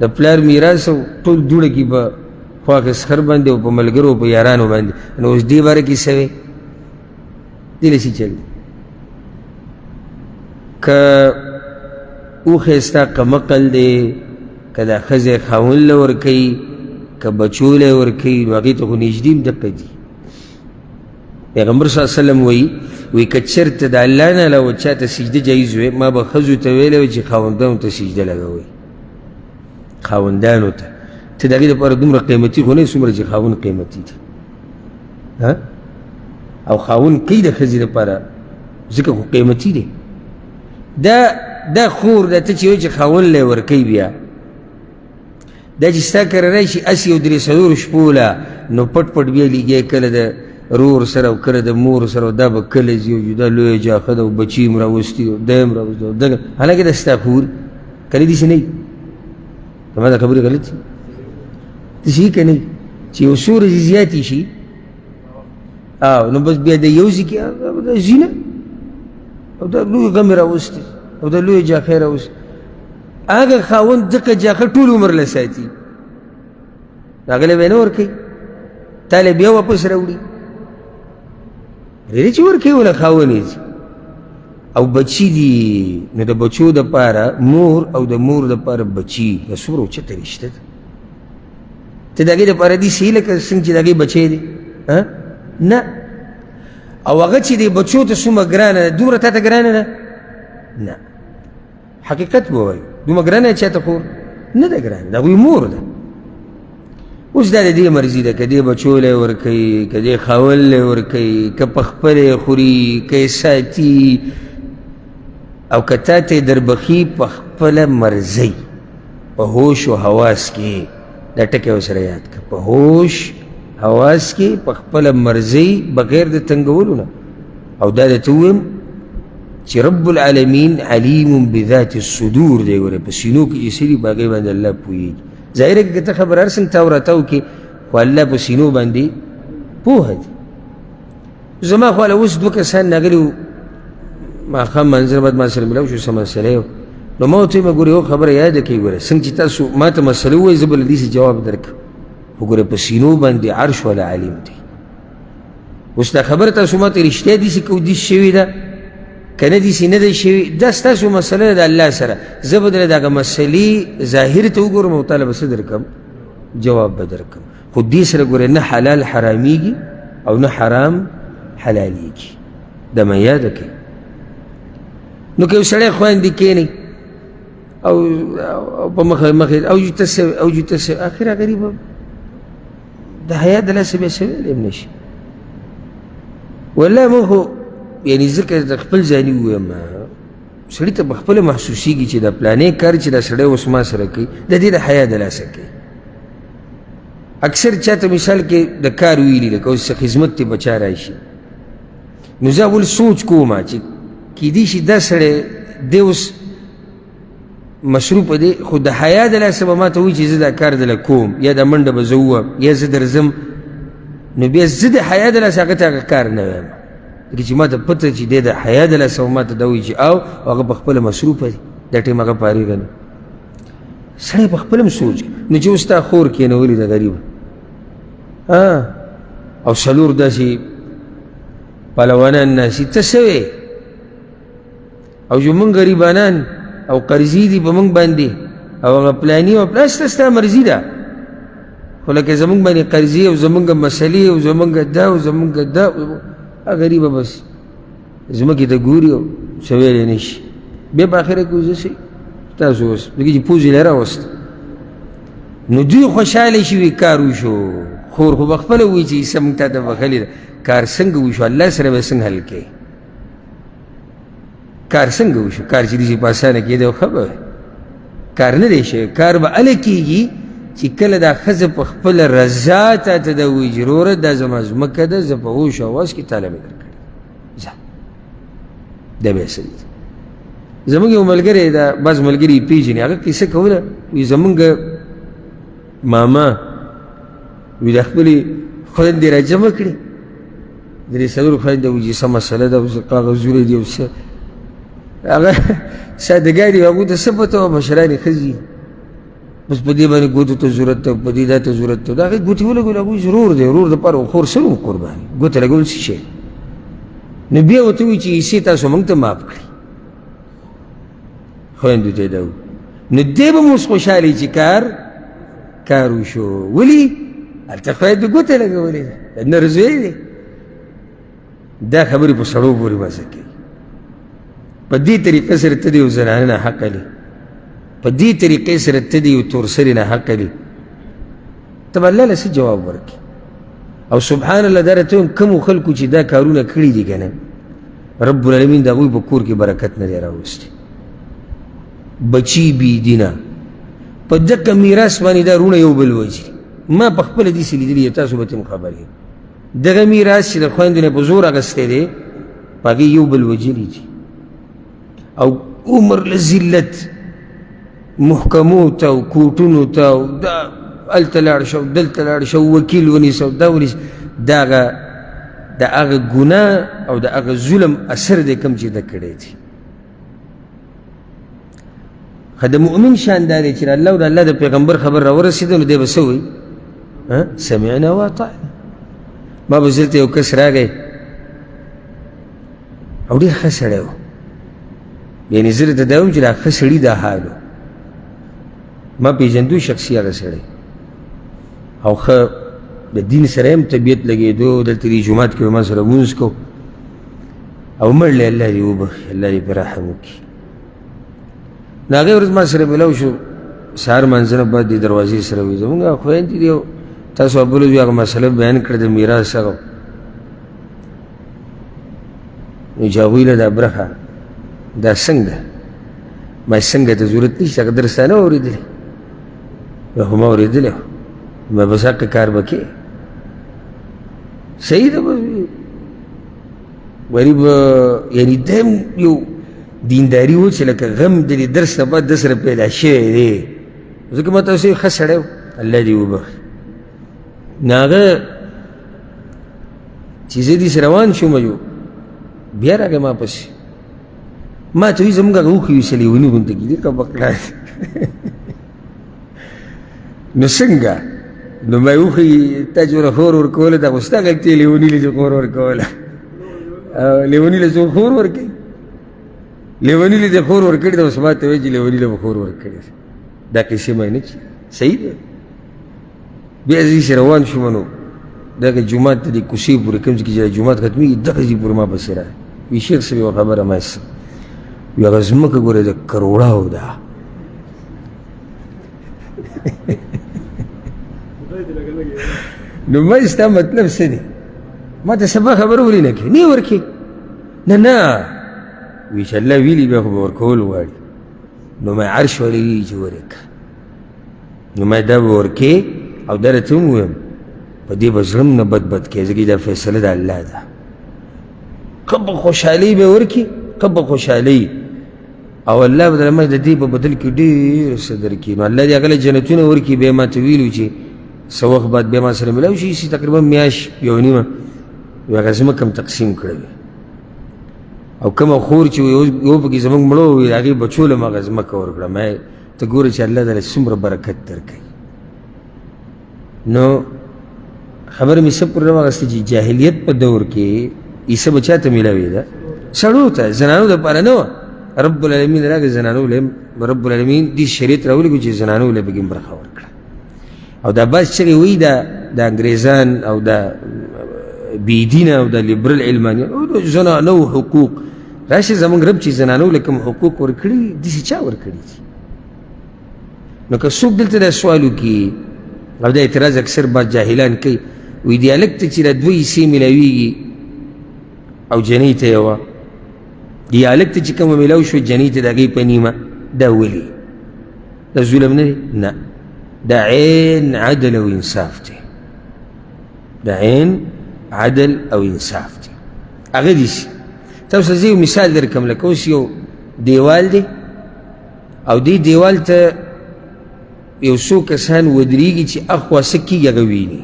د پلار میراث او ټول دوړه کې به خوا کې سخر باندې او په ملګرو او په یارانو باندې نو اوس دې باره کې څه وی دې له څه چل که اوښی ستا قمقل دی که دا ښځی خاون له ورکوي که بچو له ورکوي نو هغې ته خو نږدې هم دقه دي پیغمبر صلی الله علیه وسلم وی که چېرته د الله نه علاوه چا ته سجده جایز وی ما به ښځو ته ویلی وی چې خاوندانو ته سجده لګوئ خاوندانو ته ته د هغې دپاره دومره قیمتي خو نه یې څومره چې خاوند قیمتي دی او خاوند کوي د ښځې دپاره ځکه خو قیمتي دی دا خور دا ته چې وایي چې خاوند لی ورکوي بیا دا چې ستا کره راشي هسې یو درې څلورو شپو له نو پټ پټ بیا لیږی کله د رور سره او کله د مور سره او دا به کله ځي او جدا لویه جاښه ده او بچي یې م راوستي او دی م راوستي او دغه حالانکې دا ستا خور کنه داسې نه وي زما دا خبرې غلط دي داسې وي که نه وي چې یو څو ورځې زیاتې شي نو بس بیا د یو ځي کې دا زینه او دا لویې غمې راوستې او دا لویې جاښې راوستې هغه خاوند ځکه جاښه ټول عمر له ساتي هغه له به نه ورکوي تا له بیا واپس راوړي ډېرې چې ورکوي وله خاوند یې او بچي دي نو د بچو دپاره مور او د مور دپاره بچي دا څومره اوچته رشته ده ته د هغې دپاره داسې یې لکه څنګه چې د هغې بچی دی نه او هغه چې دی بچو ته څومره ګرانه ده دومره تا ته ګرانه ده نه حقیقت به وایو دومره ګرانه ده چا ته خور نه ده ګرانه د هغوی مور ده اوس دا د دې مرضي ده که دې بچو لی ورکوي که دې خاون لی ورکوي که په خپله یې خوري که یې ساتي او که تا ته یې دربخي په خپله مرضۍ په هوش و حواس کې دا ټکی ورسره یاد کړه په هوش حواس کې په خپله مرضۍ بغیر د تنګولو نه او دا درته ووایم چې رب العالمین علیم بذات الصدور دی ګوره په سینو کې چې څه دي په هغې باندې الله پوهېږي ظاهره کې که ته خبر هر څنګه تاو راتاو کې خو الله په سینو باندې پوهه دی زما خو اوس دوه کسان راغلي وو ماښام منظر بعد ما سره ملاو شو څه مسله یې نو ما ورته ویل ګورې یو خبره یاده کړئ ګوره څنګه چې تاسو ما ته مسله ووایئ زه به له دې جواب درکړم خو ګوره په سینو باندې عرش والا عالم دی اوس دا خبره تاسو ما ته رښتیا داسې کودیس شوې ده که نه داسې نه ده شوې دا ستاسو مسله ده د الله سره زه به درله د هغه مسلې ظاهر ته وګورم او تاله به څه درکړم جواب به درکړم خو دې سره ګوره نه حلال حرامېږي او نه حرام حلالېږي دا مه یاده کړئ نو که یو سړی خویندې کښېنئ او په مخې او جوته اخر غریب د حیا د لاسه بیا څه ویلی هم نه شي والله مونږ خو یعنې ځکه د خپل ځاني ووایم سړي ته په خپله محسوسېږي چې دا پلانې کار چې دا سړی اوس ما سره کوي د دې د حیا د لاسه کوي اکثر چاته مثال کې د کار ویلي لکه اوس خدمت ته بچا راشي نو زه اول سوچ کوم چې کیدای شي دا سړی دی اوس مصروفه دی خو د حیا د لاسه به ما ته وایي چې زه دا کار دله کوم یا دا منډه به زه ووهم یا زه درځم نو بیا زه د حیا د لاسه هغه ته هغه کار نه وایم ځکه چې ما ته پته چې دی د حیا د لاسه به ما ته دا وایي چې او هغه په خپله مصروفه دی دا ټایم هغه فارغه نه سړی په خپله هم سوچ نو چې اوس تا خور کېنولي د غریبه او څلور داسې پهلوانان ناسي ته څه وې او زمونږ غریبانان او قرضي دي په موږ باندې او هغه پلاني او پلاسته ستا مرضي ده خو لکه زمونږ باندې قرضي او زمونږ مسلې او زمونږ دا او زمونږ دا غریبه بس ځمکې ته ګوري او څه ویلی نه شي بیا په اخره کې اوس شي تاسو اوس لکه چې پوز یې راوست نو دوی خوشحاله شوي کار وشو خور خو به خپله وایي چې عیسی موږ تا ته بخلې ده کار څنګه وشو الله سره به څنګه حل کوې کار څنګه وشو کار چې داسې په اسانه کېده خو ښه به کار نه دی شوی کار به هله کېږي چې کله دا ښځه په خپله رضا تا ته ده وایي چې وروره دا زما ځمکه ده زه په هوش او واس کې تاله مې درکړې ځه دا بیا څه دي زمونږ یو ملګری دا بعض ملګري یې پېژني هغه کیسه کوله وایي زمونږ ماما وایي د خپلې خویندې را جمع کړې د دې څلورو خویندې وایي چې څه مسله ده اوس کاغذونه دي او څه هغه سادهګانې هغوی ته څه پته وه مشرانې ښځې بس په دې باندې ګوتو ته ضرورت ته په دې دا ته ضرورت ته د هغې ګوتې ولګول هغوی ضرور دی ورور دپاره خور څه وم قرباني ګوته لګول څه شی نو بیا ورته وایي چې عیسې تاسو موږ ته معاف کړي خویندو ته یې دا نو دی به مو اوس خوشحالې چې کار وشو ولې هلته خویندو ګوته لګولې ده نرزوی دی دا خبرې په سړو پورې مزه کوي په دې طریقه سره ته د یو زنانه نه حق لې په دې طریقې سره ته د یو تورسرې نه حق لې ته به الله له څه جواب ورکړي او سبحان الله دا راته وایم کومو خلکو چې دا کارونه کړي دي که نه رب العالمین د هغوی په کور کې برکت نه دی راوستی بچي بې دینه په دقه میراث باندې دا رونه یو بل وجري ما په خپله داسې لیدلي تاسو به تم خبر یې دغه میراث چې د خویندو نه په زور اخیستی دی په هغې یو بل وجلي دي او عمر له ذلت محکمو ته او کوټونو ته او دا هلته لاړ شه او دلته لاړ شه وکیل ونیسه او دا ونیسه د هغه ګناه او د هغه ظلم اثر دی کوم چې ده کړی دی خو د مؤمن شان دا دی چې د الله او د الله د پیغمبر خبر راورسېده نو دی به څه وایي سمعنا واطعنا ما به دلته یو کس راغی او ډېر ښه سړی و یعنې زه درته دا وایم چې دا ښه سړي دا حال و ما پېژندو شخصي هغه سړی او ښه د دین سره هم طبیعت لګېدو دلته دې جومات کې به ما سره لمونځ کو او مړ دی الله دې وبخي الله دې پرې رحم وکړي نو هغې ورځ ما سره ملاو شو سهار مانځه نه بعد دې دروازې سره وي زمونږ خویندې دي تاسو ابلو دې هغه مسله بیان کړه د میراث هغه نو چې هغوی له دا برخه دا څنګه ما څنګه ته ضرورت نشته هغه درس تا نه اورېدلی خو ما اورېدلی ما بس حق کار به کې صحیح ده غریب یعنې دا هم یو دینداري و چې لکه غم د دې درس نه بعد ده سره پیدا شوی دی ځکه ما تاسو ښه سړی و الله دې وبخي نو هغه چې زه داسې روان شوم بیا راغی ما پسې ما ته وایي زموږ هغه اوښې وي لیوني غونته کېدي که بکړه نو څنګه نو ما اوښې تا چې ورله خور ورکوله دا خو ستا غلطي لیوني له چې خور ورکوله لیوني له څوک خور ورکوي لیوني له چې خور ورکړي ده اوس ما ته وایي چې لیوني له به خور ورکړي دا کیسې معنی چې صحیح ده بیا زه چې روان شوم نو دغه جومات ته دې کوڅې پورې کوم ځای کې چې جومات ختمېږي دغه ځای پورې ما پسې راغی وي شیخ صاحب یوه خبره ما وي هغه ځمکه ګوره د کروړاو ده نو ما ستا مطلب څه دی ما ته سبا خبره ولې نه کوې نه یې ورکوې نه وی چې الله ویلي بیا خو به ورکول غواړي نو ما عرش ولې وي چې ورکړه نو ما دا به ورکې او دا راته هم ویم په دې به زړه نه بد کوې ځکه دا فیصله د الله ده ښه په خوشحالۍ به ورکړي قب خوشحالي او الله بدل ما د دې په بدل کې ډېر څه درکړي نو الله دې هغه له جنتونه ورکړي بیا ما ته ویلو چې څه وخت بعد بیا ما سره ملاو شي تقریبا میاشت یو نیمه هغه ځمکه هم تقسیم کړې او کومه خور چې یو پکې زموږ مړه وي هغې بچو له هم هغه ځمکه ورکړه ما ته ګوره چې الله تعالی څومره برکت درکوي نو خبره مې څه پورې راواغسته چې جاهلیت په دور کې عیسه به چا ته میلاوې ده سړو ته زنانو دپاره نه وه رب العالمین راغی زنانو له رب العالمین دې شریعت راولېږو چې زنانو له پکې برخه ورکړه او دا بعض چغې وایي د انګریزان او د بېدینه او د لیبرل علمانیان او د زنانو حقوق راشي زموږ رب چې زنانو له کوم حقوق ورکړي داسې چا ورکړي دي نو که څوک دلته دا سوال وکړي او دا اعتراض اکثر بعض جاهلان کوي وایي دې هلک ته چې دا دوه حصې میلاویږي او جنۍ ته یوه دې هلک ته چې کومه میلاو شوه جنۍ ته د هغې په نیمه دا ولې دا ظلم نه دی نه دا عین عدل او انصاف دی دا عین عدل او انصاف دی هغه داسې تاسو زه یو مثال درکړم لکه اوس یو دیوال دی او دې دیوال ته یو څو کسان ودرېږي چې اخوا څه کېږي هغه ویني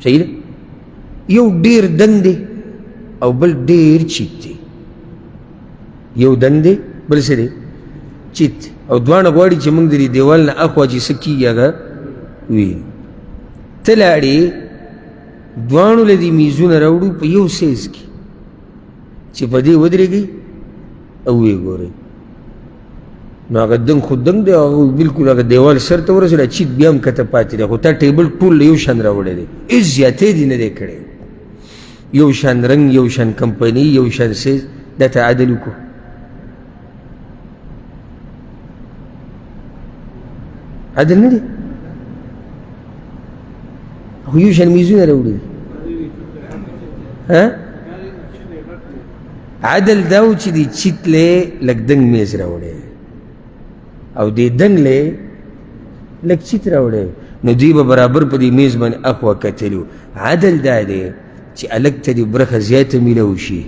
صحیح ده یو ډېر دنګ دی او بل ډېر چیت دی یو دنګ دی بل څه دی چیت او دواړه غواړي چې موږ د دې دیوال نه اخوا چې څه کېږي هغه وینو ته لاړې دواړو له دې میزونه راوړو په یو سیز کې چې په دې ودرېږئ او ویې ګورئ نو هغه دنګ خو دنګ دی او بلکل هغه دیوال سر ته ورسېد چیت بیا هم کته پاتې دی خو تا ټیبل ټول له یو شان راوړی دی هېڅ زیاتې دې نه دی کړی یو شان رنګ یو شان کمپنۍ یو شان سیز دا ته عدل وکړو عدل نه دی خو یو شان میزونه راوړي عدل دا و چې دې چیت لی لږ دنګ میز راوړی او دې دنګ لی لږ چیت راوړی نو دوی به برابر په دې میز باندې اخوا کتلي عدل دا دی چې هلک ته دې برخه زیاته میلاو شي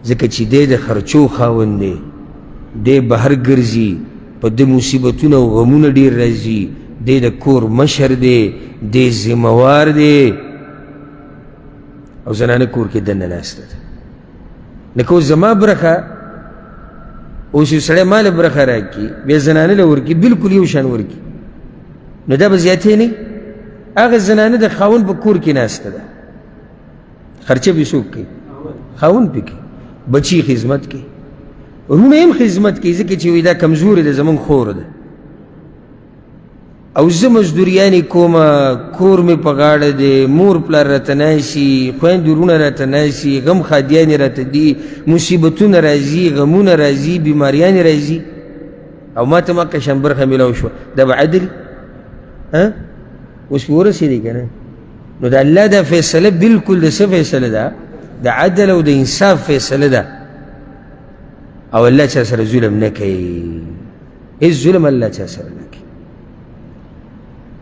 ځکه چې دی د خرچو خاوند دی دی بهر ګرځي په ده مصیبتونه او غمونه ډېر راځي دی د کور مشر دی دی ذمهوار دی او زنانه کور کې دننه ناسته ده لکه اوس زما برخه اوس یو سړی ما له برخه راکړي بیا زنانه له ورکړي بلکل یو شان ورکړي نو دا به زیاتې نه هغه زنانه د خاوند په کور کې ناسته ده خرچه به څوک کوي خاوند پې کوي بچي خدمت کوي وروڼه هم خدمت کوي ځکه چې وایي دا کمزورې ده زموږ خور ده او زه مزدوریانې کومه کور مې په غاړه دی مور پلار راته ناستي خویندې وروڼه راته ناستي غم خادیانې راته دي مصیبتونه راځي غمونه راځي بیماریانې راځي او ما ته مکه شان برخه میلاو شوه دا به عدل اوس پې ورسېدی که نه نو د الله دا فیصله بلکل د څه فیصله ده د عدل او د انصاف فیصله ده او الله چا سره ظلم نه کوي هېڅ ظلم الله چا سره نه کوي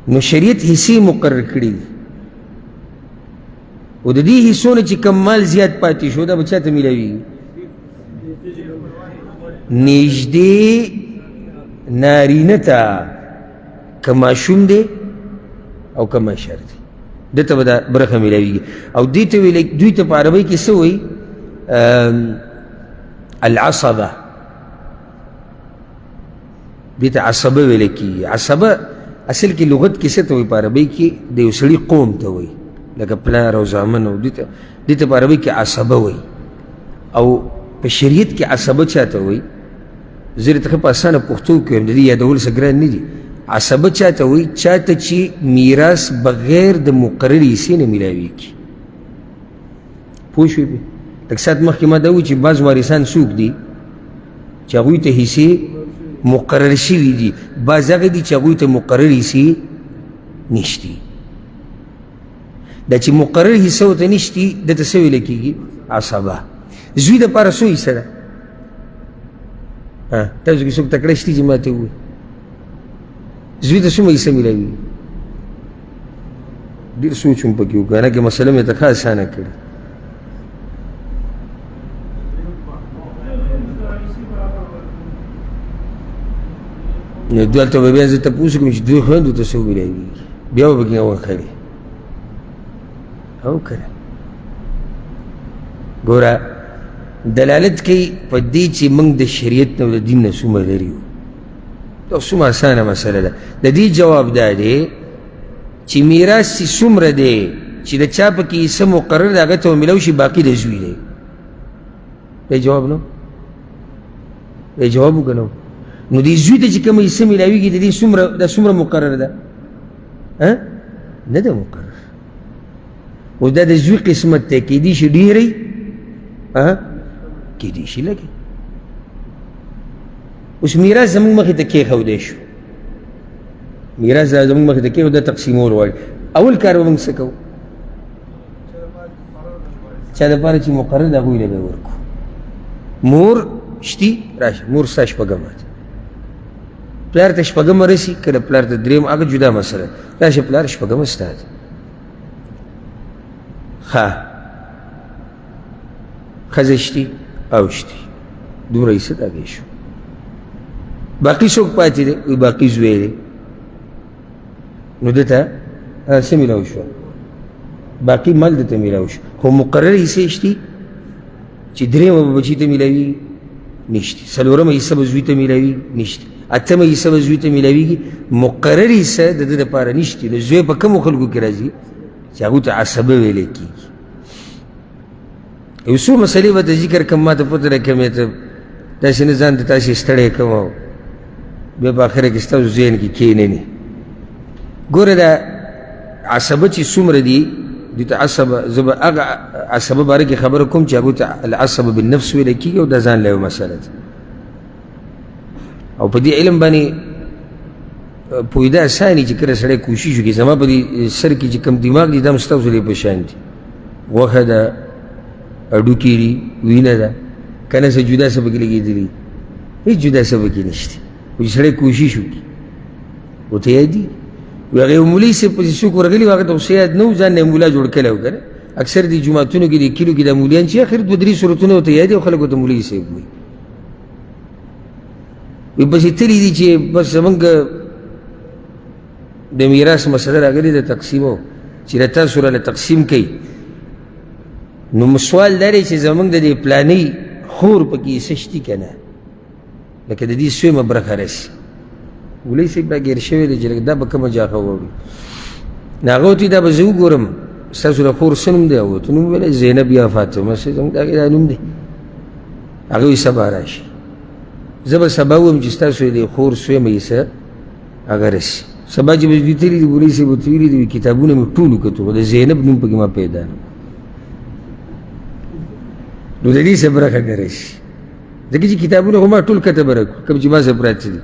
نو شریعت حصې مقرر کړي دي او د دې حصو نه چې کم مال زیات پاتې شو دا به چا ته میلاویږي نږدې نارینه ته که ماشوم دی او که مشر دی ده ته به دا برخه میلاویږي او دوی ته په عربۍ کې څه وایي العصبه دې ته عصبه ویلی کېږي عصبه اصل کې لغت کې څه ته وایي په عربۍ کې د یو سړي قوم ته وایي لکه پلار او زامن او دې ته په عربۍ کې عصبه وایي او په شریعت کې عصبه چا ته وایي زه درته ښه په اسانه پښتو کې وایم د دې یادول څه ګران نه دي عصبه چا ته وایي چا ته چې میراث بغیر د مقررې حصې نه میلاویږي پوه شوې پې لږ ساعت مخکې ما دا وایي چې بعض وارثان څوک دي چې هغوی ته حصې مقرر شوي دي بعض هغه دي چې هغوی ته مقرر حصې نشتي دا چې مقرر حصه ورته نشتي دته څه ویلی کېږي عصبه زوی دپاره څو حصه ده تاسو کې څوک تکړه شتي چې ما ته ووایي زوی ته څومره حصه میلاوي ډېر سوچ هم پکې وکړه حالانکې مسله مې ته ښه اسانه کړې نو دلته به بیا زه تپوس کوم چې دوی خویندو ته څه ومیلاوېږي بیا به پکې وښلې او که نه ګوره دلالت کوي په دې چې موږ د شریعت نه او د دین نه څومره لرې یو دا څومره اسانه مسله ده د دې جواب دا دی چې میراث چې څومره دی چې د چا پکې حصه مقرر دی هغه ته ومیلاو شي باقي د زوی دی دا جواب نو دا جواب وکنو نو دې زوی ته چې کومه حصه میلاویږي د دې څومره مقرر ده نه ده مقرر اوس دا د زوی قسمت دی کیدای شي ډېری کیدای شي لږې اوس میراث زموږ مخې ته کېښودی شو میراث زموږ مخې ته کېښود دا تقسیمول غواړي اول کار به موږ څه کوو چا دپاره چې مقرر د هغوی له به ورکو مور شتي راشه مور ستا شپږمه ده پلار ته شپږمه رسي کله پلار ته درېم هغه جدا مسله راشه پلار شپږمه ستا ده ښه ښځه شتي او شتي دومره حصه د هغې شو باقي څوک پاتې دی وایي باقي زوی دی نو ده ته څه میلاو شوه باقي مال ده ته میلاو شو خو مقرر حصې شتي چې درېیمه به بچي ته میلاویږي نشته څلورمه حصه به زوی ته میلاویږي نشته اتمه حصه به زوی ته میلاویږي مقرر حصه د ده دپاره نشته نو زوی په کومو خلکو کې راځي چې هغو ته عصبه ویلی کېږي یو څو مسلې به ته ذکر کړم ما ته پته ده که مې ته داسې نه ځان ته تاسې ستړی کړم او بیا په اخره کې ستاسو ذهن کې کښېننې ګوره دا عصبه چې څومره دي دې ته عصبه زه به هغه عصبه باره کې خبره کوم چې هغو ته العصبه بالنفس ویلی کېږي او دا ځان له یو مسله ده او په دې علم باندې پوهېده اساني چې کله سړی کوشش وکړي زما په دې سر کې چې کوم دماغ دي دا هم ستاسو دی په شان دي غوښه ده هډوکي دي وینه ده که نه څه جدا څه پکې لګېدلي هېڅ جدا څه پکې نشته خو چې سړی کوشش وکړي ورته یادي وي هغه یو مولوي صاحب پسې څوک ورغلي وو هغه ته خو څه یاد نه و ځان نه یې مولا جوړ کړی و که نه اکثر دې جوماتونو کې دې کلیو کې دا مولیان چې اخر دوه درې صورتونه ورته یاد دي او خلک ورته مولوي صاحب وایي وی پسې تلي دي چې بس زمونږ د میراث مسله راغلې د تقسیمو چې له تاسو راله تقسیم کوي نو سوال دا دی چې زمونږ د دې پلانۍ خور پکې حصه شتي که نه لکه د دې سویمه برخه رسي مولوي صاحب را ګیر شوی دی چې لکه دا به کومه جاغه واوړي نو هغه ورته دا به زه وګورم ستاسو د خور څه نوم دی هغه ورته نوم ویلی زینب یا فاطمه زموږ د هغې دا نوم دی هغه وایي سبا راشي زه به سبا ووایم چې ستاسو د خور سویمه حصه هغه رسي سبا چې به دوی تللي دي مولوي صاحب ورته ویلي دي کتابونه مې ټول وکتو خو د زینب نوم پکې ما پیدا نه نو د دې څه برخه نه راشي ځکه چې کتابونه خو ما ټول کتبه راکړو کوم چې ما سره پراته دي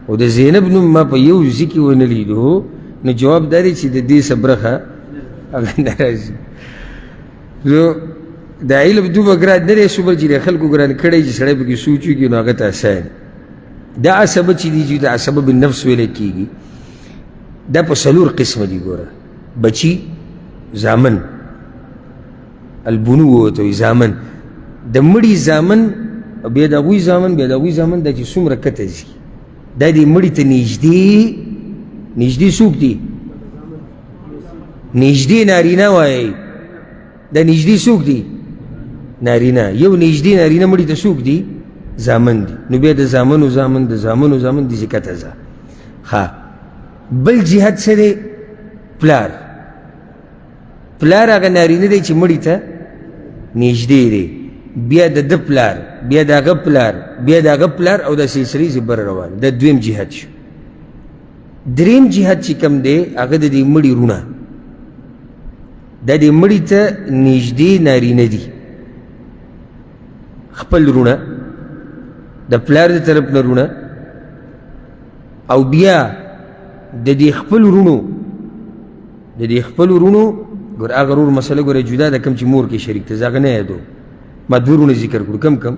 او د زینب نوم ما په یو ځای کې ونه لیدو نو جواب دا دی چې د دې څه برخه هغه نه راځي نو دا علم دومره ګران نه دی څومره چې د خلکو ګران کړی چې سړی پکې سوچ وکړي نو هغه ته اسان دا عصبه چې دي چې د عصبه بالنفس ویلی کېږي دا په څلور قسمه دي ګوره بچي زامن البنو ته وایي زامن د مړي زامن بیا د هغوی زامن بیا د هغوی زامن دا چې څومره کته ځي دا د مړي ته نږدې څوک دي نږدې نارینه وایي دا نږدې څوک دي نارینه یو نږدې نارینه مړي ته څوک دي زامن دي نو بیا د زامنو زامن د زامنو زامن دي چې کته ځه ښه بل جهت څه دی پلار هغه نارینه دی چې مړي ته نږدې دی بیا د ده پلار بیا د هغه پلار بیا د هغه پلار او د سلسلې چې بر روان دا دویم جهت شو دریم جهت چې کوم دی هغه د دې مړي رونه دا د مړي ته نږدې نارینه دي خپل رونه د پلار د طرف نه رونه او بیا د دې خپل رونو ګور هغه رور مسله ګوره جدا ده کوم چې مور کې شریک ته زه هغه نه یادو ما دوه رونه ذکر کړو کم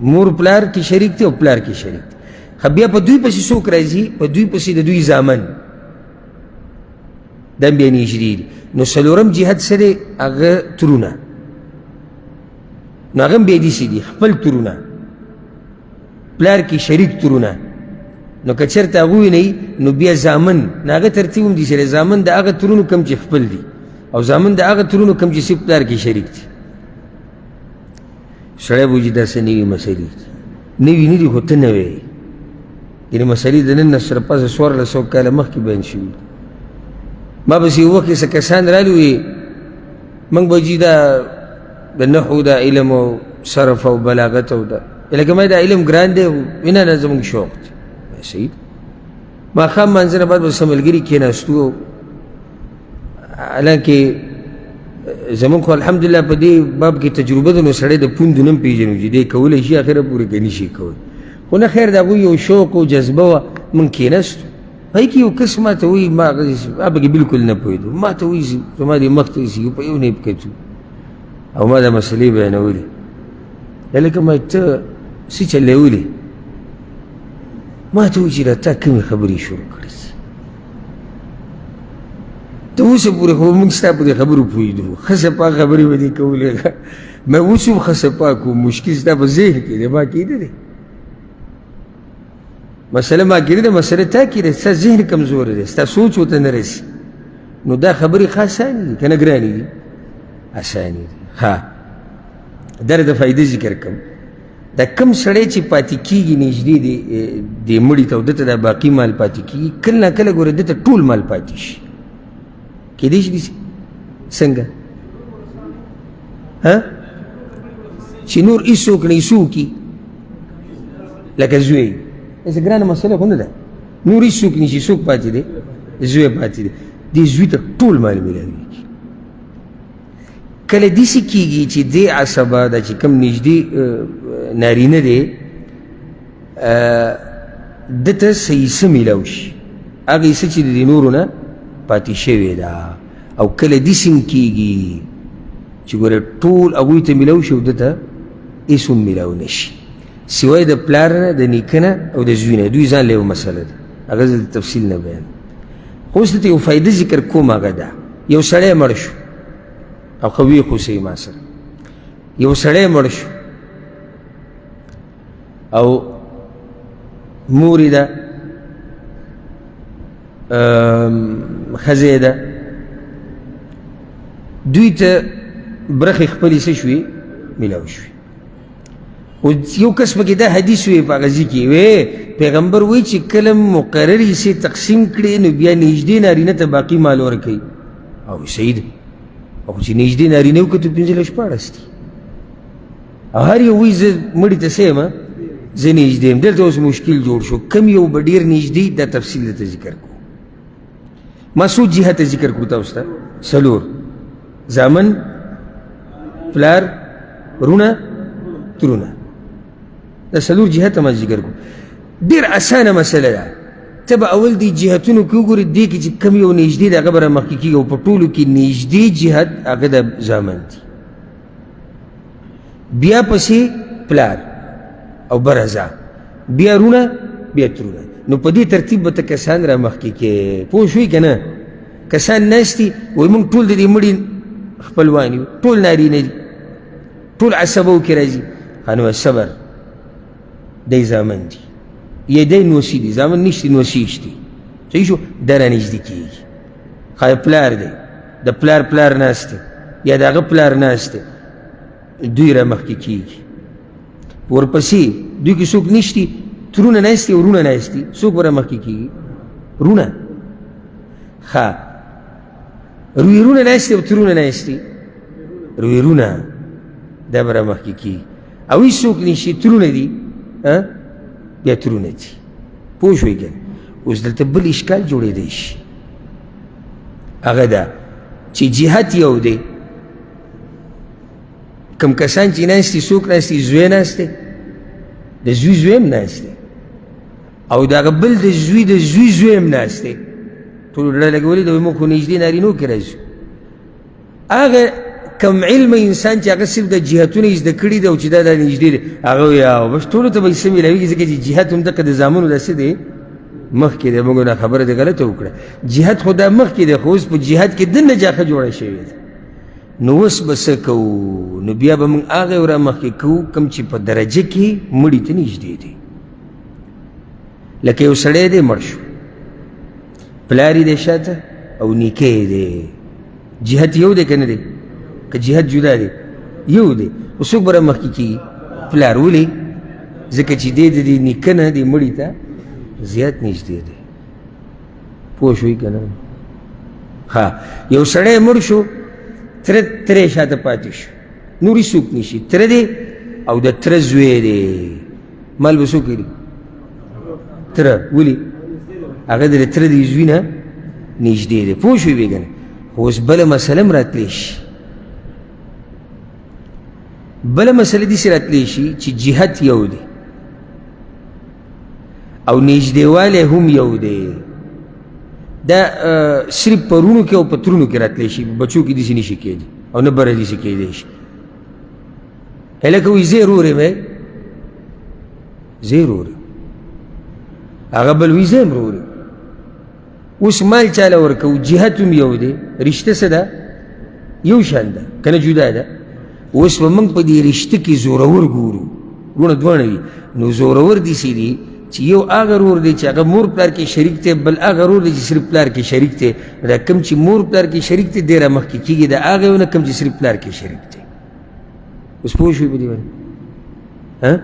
مور پلار کې شریک دی او پلار کې شریک دی خو بیا په دوی پسې څوک راځي په دوی پسې د دوی زامن دا بیا نږدې دي نو څلورم جهت څه دی هغه ترونه نو هغه هم بیا داسې دي خپل ترونه پلار کې شریک ترونه نو که چېرته هغوی نه نو بیا زامن نو هغه ترتیب هم دي چې زامن د هغه ترونو کم چې خپل دي او زامن د هغه ترونو کم چې صرف پلار کې شریک دي. سړی به وایي داسې نوي مسلې دي، نوي نه دي خو ته نه وایې. یعنې مسلې د نن نه سره پسه 1400 کاله مخکې بیان شوي دي. ما پسې یو وخت کې څه کسان رالي وایي موږ به جي دا د نحو دا علم او صرف او بلاغت او دا لکه ما دا علم ګران دی نه نه زموږ شوق دی. صحیح ماښام مانځه نه بعد به څه ملګري کېناستو حالانکې زموږ خو الحمدلله په دې باب کې تجربه ده نو سړی د پوندو نه هم پېژنو چې دی کولی شي اخره پورې که نه شي کولی خو نه خیر د هغوی یو شوق او جذبه وه موږ کېناستو هغې کې یو کس ما ته وایي ما هغه کې بلکل نه پوهېدو ما ته وایي زما دې مخ ته ایسي په یو نیب کتو او ما دا مسلې بیانولې لکه ما ته څه چلولې ما ته وایي چې را تا کومې خبرې شروع کړې ته اوسه پورې خو موږ ستا په دې خبرو پوهېدو ښه سپا خبرې به دې کولې ما اوس هم ښه سپا کوم مشکل ستا په ذهن کې دی ما کېده دی مسله ما کېده دی مسله تا کې دی ستا ذهن کمزوری دی ستا سوچ ورته نه رسي نو دا خبرې ښه اسانې دي که نه ګرانې دي اسانې دي. ها دا د فایدې ذکر کوم دا کم سړی چې پاتې کېږي نږدې د مړي ته او ده ته دا باقي مال پاتې کېږي کله نه کله ګوره ده ته ټول مال پاتې شي کېدای شي داسې څنګه چې نور هېڅوک نه هېڅ وکړي لکه زوی داسې ګرانه مسله خو نه ده نور هېڅوک نه شي څوک پاتې دی زوی پاتې دی دې زوی ته ټول مال میلاویږي. کله داسې کېږي چې دې عصبه ده چې کوم نږدې نارینه دی ده ته څه حصه میلاو شي هغه حصه چې د دې نورو نه پاتې شوې ده او کله داسې هم کېږي چې ګوره ټول هغوی ته میلاو شي او ده ته هېڅ هم میلاو نه شي سوای د پلار نه د نیکه نه او د زوی نه دوی ځان له یو مسله ده هغه زه د تفصیل نه بیان خو اوس دلته یو فایده ذکر کوم هغه ده یو سړی مړ شو او ښه ویښ اوسئ ما سره یو سړی مړ شو او مور یې ده ښځه یې ده دوی ته برخې خپلې څه شوې میلاو شوې او یو کس پکې دا حدیث وی په هغه ځای کې وی پیغمبر وایي چې کله مقرر حصې تقسیم کړي نو بیا نږدې نارینه ته باقي مال ورکوي او صحیح ده او چې نږدې نارینه وکړو 15 دي او هر یو وایي زه مړي ته څه یم زه نږدې یم دلته اوس مشکل جوړ شو کم یو به ډېر نږدې دا تفصیل درته ذکر کړو ما څو جهته ذکر کړو تاسو ته څلور زامن پلار رونه ترونه دا څلور جهته ما ذکر کړو ډېر اسانه مسله ده ته به اول دې جهتونو کې وګورې دې کې چې کم یو نږدې د هغه به رامخکې کېږي او په ټولو کې نږدې جهت هغه د زامن دي بیا پسې پلار او برزا بیا رونه بیا ترونه نو په دې ترتیب به ته کسان رامخکې کې پوه شوې که نه کسان ناست دي وایي موږ ټول د دې مړي خپلوان یو ټول نارینه دي ټول عصبو کې راځي نو صبر دی زامن دي یا دی نوسی دي زامن نشتی نوسی شتی صحیح شو دا رانږدې کېږي ښایي پلار دی د پلار ناست دی یا د هغه پلار ناست دی دوی رامخکې کېږي ورپسې دوی کې څوک نشتی ترونه ناست دي او رونه ناست دي څوک به رامخکې کېږي رونه ښه رویرونه ناست دي او ترونه ناست دي رویرونه دا به رامخکې کېږي او هېڅوک نشي ترونه دي بیا ترونه دي پوه شوئ که اوس دلته بل اشکال جوړېدی شي هغه ده چې جهت یو دی کم کسان چې ناست دي څوک ناست دي زوی ناست دی د زوی هم ناست دی او د هغه بل د زوی هم ناست دی ټولو ډډه لګولې ده وایي موږ خو نږدې نارینو کې راځو هغه کم علم انسان چې هغه صرف د جهتونه زده کړي دی او چې دا نږدې دی هغه وایي او بس ټولو ته به څه میلاوېږي ځکه چې جهت هم دقه د زامنو داسې دی مخکې دی موږ نه خبره دې غلطه وکړه جهت خو دا مخکې دی خو اوس په جهت کې دننه جاښه جوړه شوې ده نو اوس به څه کوو نو بیا به موږ هغه ورامخکې کوو کوم چې په درجه کې مړي ته نږدې دی لکه یو سړی دی مړ شو، پلار یې دی شاته او نیکه یې دی، جهت یو دی که نه دی؟ که جهت جدا دی یو دی، خو څوک به رامخکې کېږي؟ پلار. ولې؟ ځکه چې دی د دې نیکه نه دې مړي ته زیات نږدې دی. پوه شوي که نه؟ ها، یو سړی مړ شو، تره یې شاته پاتې شو، نور هېڅ څوک نشي، تره دی او د تره زوی دی، مال به څوک کړي؟ تره. ولې؟ هغه د تره د زوی نه نږدې دی. پوه شوي بېګنه؟ خو اوس بله مسله هم راتلی شي، بله مسله داسې راتلی شي چې جهت یو دی او نږدېوالی هم یو دی. دا صرف په رونو کې او په ترونو کې راتلی شي، بچو کې داسې نشي کېدی او نه بره داسې کېدی شي. هلکه وایي زه یې رور یم، زه یې رور یم، هغه بل وایي زه یم رور یم. اوس مال چاله ورکوو، جهت هم یو دی، رشته څه ده؟ یو شان ده که نه جدا ده؟ اوس به موږ په دې رشته کې زورور ګورو، وروڼه دواړه وي، نو زورور داسې دي چې یو هغه رور دی چې هغه مور پلار کې شریک دی، بل هغه رور دی چې صرف پلار کې شریک دی. دا کوم چې مور پلار کې شریک دی دی رامخکې کېږي، د هغه یو نه کوم چې صرف پلار کې شریک دی. اوس پوه شوي په دې باندې؟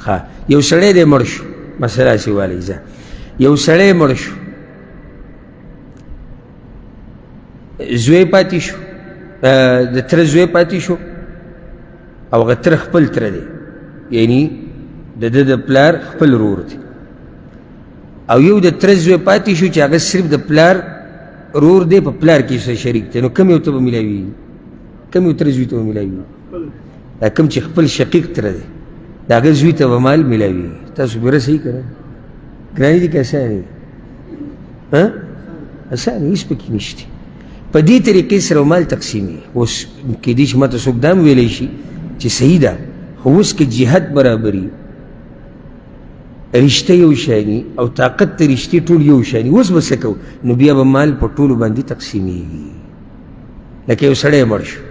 ښه، یو سړی دی مړ شو، مسله هسې والی ځه، یو سړی مړ شو، زوی پاتې شو، د تره زوی پاتې شو او هغه تره خپل تره دی، یعنی د ده د پلار خپل رور دی، او یو د تره زوی پاتې شو چې هغه صرف د پلار رور دی، په پلار کې شریک دی. نو کوم یو ته به میلاوي؟ کوم یو تره زوی ته به میلاوي؟ دا کوم چې خپل شقیق تره دی د هغه زوی ته به مال میلاوي. تاسو ګوره صحیح که نه؟ ګرانې دي که اسانې دي؟ اسانې هېڅ پکې نشته. په دې طریقې سره مال تقسیمي. اوس کېدای شي ماته څوک دا هم ویلی شي چې صحیح ده، خو اوس که جهت برابري، رشته یو شاني او طاقت د رشتې ټول یو شاني، اوس به څه کوو؟ نو بیا به مال په ټولو باندې تقسیمېږي. لکه یو سړی مړ شو،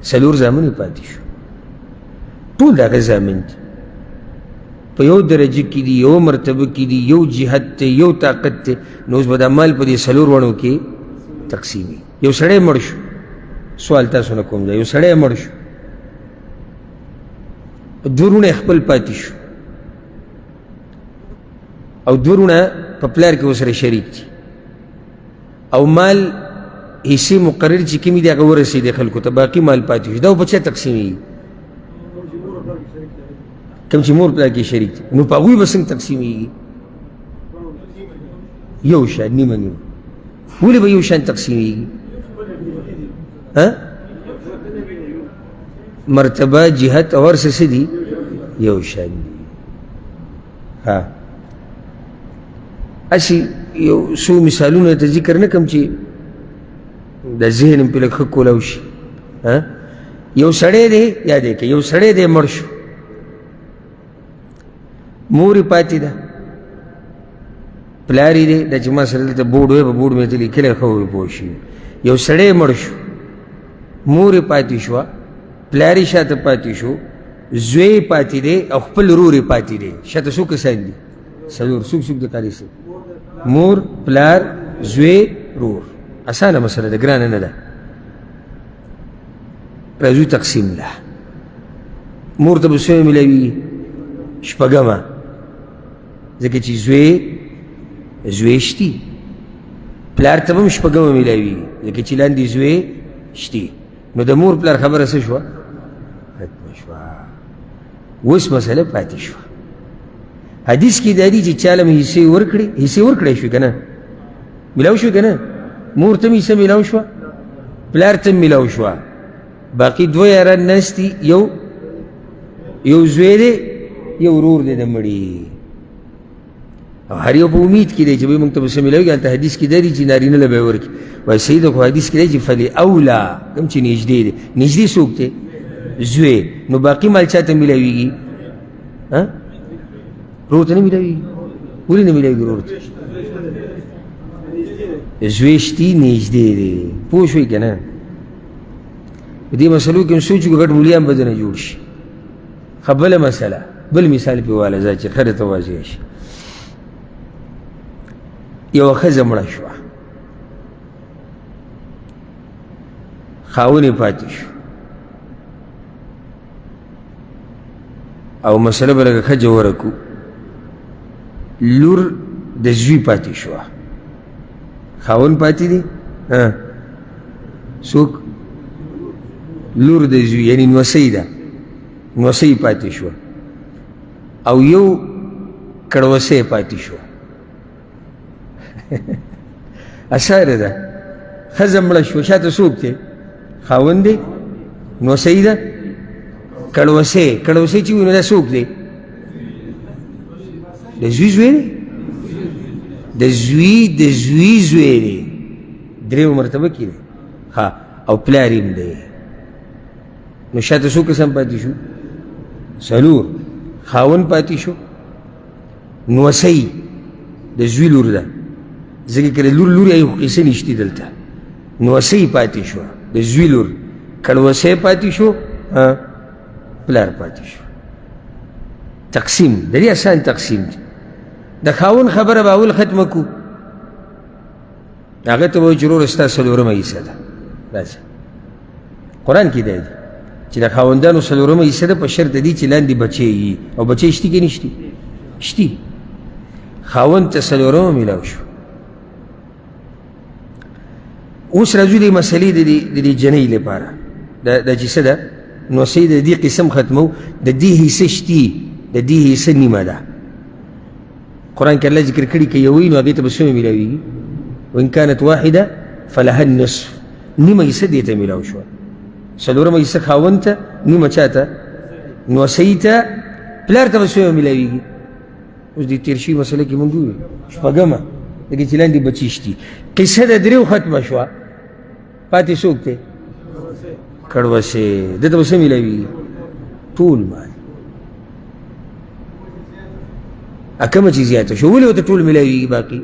4 زامن یې پاتې شو، ټول د هغه زامن دي، په یو درجه کې دي، یو مرتبه کې دي، یو جهت دی، یو طاقت دی. نو اوس به دا مال په دې 4 وړو کې تقسیمي. یو سړی مړ شو، سوال تاسو نه کوم دی، یو سړی مړ شو، 2 وروڼه خپل پاتې شو او 2 وروڼه په پلار کې ورسره شریک دي، او مال حصې مقرر چې کومې دي هغه ورسېدې خلکو ته، باقي مال پاتې شو. دا په چا تقسیمېږي؟ کوم چې مور پلار کې شریک دي، نو په هغوی به څنګه تقسیمېږي؟ یو شان، نیمه نیمه. ولې به یو شان تقسیمېږي؟ مرتبه، جهت او هر څه دي یو شان دي. هسې یو څو مثالونه ته ذکر نه کړم چې د ذهن مې پرې لږ ښه کولاو شي. یو سړی دی، یاد یې کړه، یو سړی دی مړ شو، مور یې پاتې ده، پلار یې دی، دا چې ما سره دلته بورډ وی، په بورډ مې ته لیکلی ښه وي پوه شي. یو سړی مړ شو، مور یې پاتې شوه، پلار یې شاته پاتې شو، زوی یې پاتې دی او خپل رور یې پاتې دی. شاته څو کسان دي؟ 4. څوک د قاري صاحب؟ مور، پلار، زوی، رور. اسانه مسله ده، ګرانه نه ده. راځو تقسیم ده. مور ته به څه میلاوي؟ 6 ځکه چې زوی شتي، پلار ته به هم 6 میلاوي ځکه چې لاندې زوی شتي. نو د مور پلار خبره څه شوه؟ ختمه شوه. اوس مسله پاتې شوه. حدیث کې دا دي چې چاله مې حصې ورکړې، حصې ورکړی شوې که نه؟ میلاو شوې که نه؟ مور ته مې حصه میلاو شوه، پلار ته میلاو شوه، باقي 2 یاران ناست دي، یو زوی دی، یو ورور دی د مړي، او هر یو په امید کې دی چې به موږ ته به څه میلاوي. هلته حدیث کې دا دي چې نارینه له به یې ورکړي. وایي صحیح ده، خو حدیث کې دی چې فلی اولا، کوم چې نږدې دی. نږدې څوک دی؟ زوی. نو باقي مال چا ته میلاویږي؟ رور ته نه میلاویږي. ولې نه میلاویږي رور ته؟ زوی شتي، نږدې دی. پوه شوئ که نه؟ په دې مسلو کې هم سوچ وکړو، ګډ مولیان به درنه جوړ شي. ښه بله مسله، بل مثال پرې واله ځه چې ښه درته واضح شي. یوه ښځه مړه شوه، خاون یې پاتې شو او مسله به لږه ښه جوړه کړو. لور د زوی پاتې شوه، خاون پاتې دی، څوک؟ لور د زوی، یعنې نوسۍ ده، نوسۍ پاتې شوه او یو کړوسی پاتې شو. اسانه ده، ښځه مړه شوه، شاته څوک دی؟ خاوند دی، نوسۍ ده، کړوسی. کړوسی چې وي نو دا څوک دی؟ د زوی زوی دی، د زوی د زوی زوی دی، درېیمه مرتبه کې دی. ها، او پلار یې هم دی. نو شاته څو کسان پاتې شو؟ څلور. خاوند پاتې شو، نوسۍ د زوی لور ده، ځکه که د لور لور یې خو قیسه نشتي دلته. نوسۍ پاتې شوه د زوی لور، کړوسی پاتې شو، پلار پاتې شو. تقسیم د دې اسان تقسیم دی. د خاوند خبره به اول ختمه کړو، هغه ته به وایي چې وروره ستا څلورمه حصه ده. راځه، قرآن کې دی چې د خاوندانو څلورمه حصه ده په شرط دی چې لاندې بچې وي، او بچې شتي که نشتي؟ شتي. خاوند ته څلورمه میلاو شو. اوس راځو دې مسلې د دې جنۍ لپاره، دا چې څه ده نوسۍ د دې قسم ختمو. د دې حصه شتي، د دې حصه نیمه ده. قرآن کې الله ذکر کړي که یو وي نو هغې ته به څومره میلاویږي؟ وان کانت واحده فلها النصف، نیمه حصه دې ته میلاو شوه. څلورمه حصه خاوند ته، نیمه چا ته؟ نوسۍ ته. پلار ته به څومره میلاویږي؟ اوس دې تېر شوي مسله کې مونږ وویل شپږمه، لکه چې لاندې بچي شتي. قصه د درېو ختمه شوه، پاتې څوک دی؟ کړوسی. ده ته به څه میلاویږي؟ ټول مال. کومه چې زیاته شو، ولې ورته ټول میلاویږي؟ باقي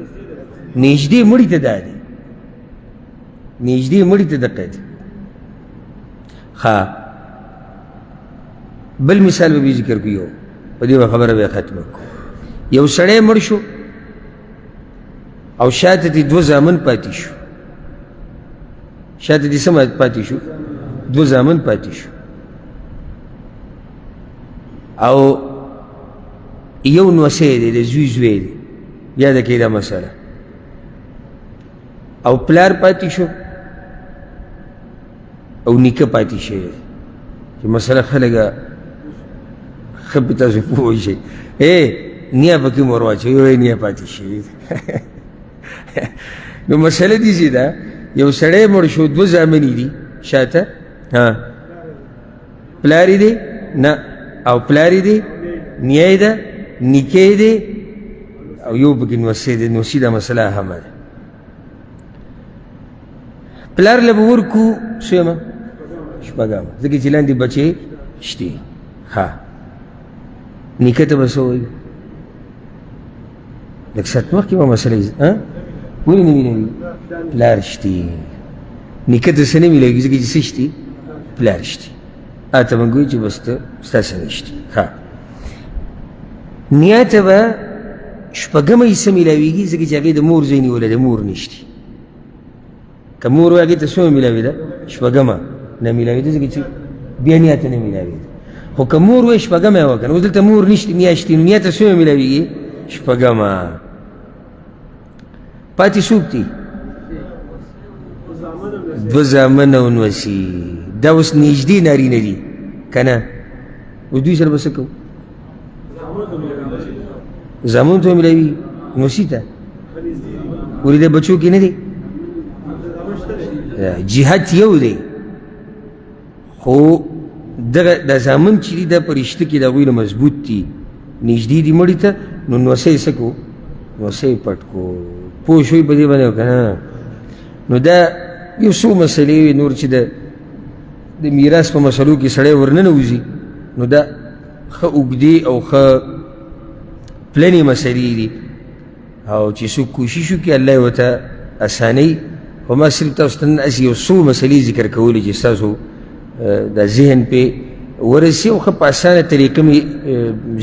نږدې مړي ته دا دی، نږدې مړي ته دقه دی. ښه، بل مثال به ذکر کړو، یو په دې به خبره به ختمه کړو. یو سړی مړ شو او شاته دې دوه زامن پاتې شو. شاته دې څه پاتې شو؟ دوه زامن پاتې شو، او یو نوسی دی، د زوی زوی دی، یاده کړئ دا مسله. او پلار پاتې شو او نیکه پاتې شوی دی، چې مسله خلکه ښه په تاسو پوه شئ. نیا پکې مور واچوي، نیا پاتې شوي. نو مسله داسې ده، یو سړی مړ شو، دوه زامن یې دي شاته، پلار یې دی نه، او پلار یې دی، نیه یې ده، نیکه یې دی، او یو پکې نوسی دی. نوسي دا مسله اهمه ده. پلار له به ورکو څومره؟ شپږمه، ځکه چې لاندې بچې شتي. ښه، نیکه ته به څه وایي؟ لږ ساعت مخکې به مسله ولې نه میلاوي؟ پلار شتي. نیکه ته څه نه میلاوي ځکه چې څه شتي؟ پلار شتي. ته موږ وایو چې بس ته ستا څه نشتي. ښه، نیا ته به شپږمه حصه میلاویږي ځکه چې هغې د مور ځای نیولی، د مور نشتي. که مور وایي هغې ته څومره میلاوېده؟ شپږمه نه میلاوېده ځکه چې بیا نیا ته نه میلاوېده. خو که مور وایي شپږمه یې وکړه، اوس دلته مور نشتي، نیا شتي، نو نیا ته څومره میلاوېږي؟ شپږمه. پاتې څوک دي؟ دوه زامن او نوسي. دا اوس نږدې نارینه دي که نه؟ اوس دوی سره به څه کوو؟ زامنو ته میلاوي، نوسي ته ولې د بچو کې نه دی؟ جهت یو دی، خو دغه د زامن چې دي دا په رشته کې د هغوی نه مضبوط دي، نږدې دي مړي ته. نو نوسی څه کړو؟ نوسی پټ کړو. پوه شوي په دې باندې که نه؟ نو دا یو څو مسلې وي نور چې د میراث په مسلو کې سړی ورننوځي، نو دا ښه اوږدې او ښه پلنې مسلې دي، او چې څوک کوشش وکړي الله یې ورته اسانوي. خو ما صرف تاسو ته نن هسې یو څو مسلې ذکر کولې چې ستاسو دا ذهن پې ورسی او خب آسانه طریقه می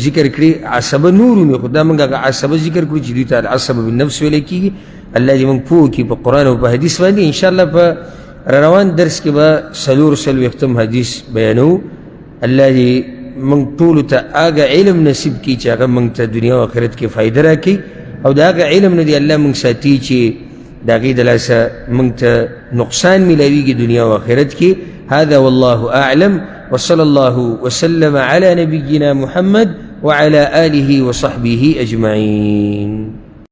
ذکر کړي عصبه نور می خدا موږ هغه عصبه ذکر کړو چې دوی ته العصب بالنفس ویل کېږي. الله دې موږ پوه کړي په قرآن او په حدیث باندې. انشاءالله په روان درس کې به څلوېښتم حدیث بیانو. الله دې موږ ټولو ته هغه علم نصیب کړي چې هغه موږ ته دنیا او آخرت کې فایده راکړي، او د هغه علم نه دې الله موږ ساتي چې د هغې د لاسه موږ ته نقصان میلاویږي دنیا او آخرت کې. هذا والله أعلم، وصلى الله وسلم على نبينا محمد وعلى آله وصحبه أجمعين.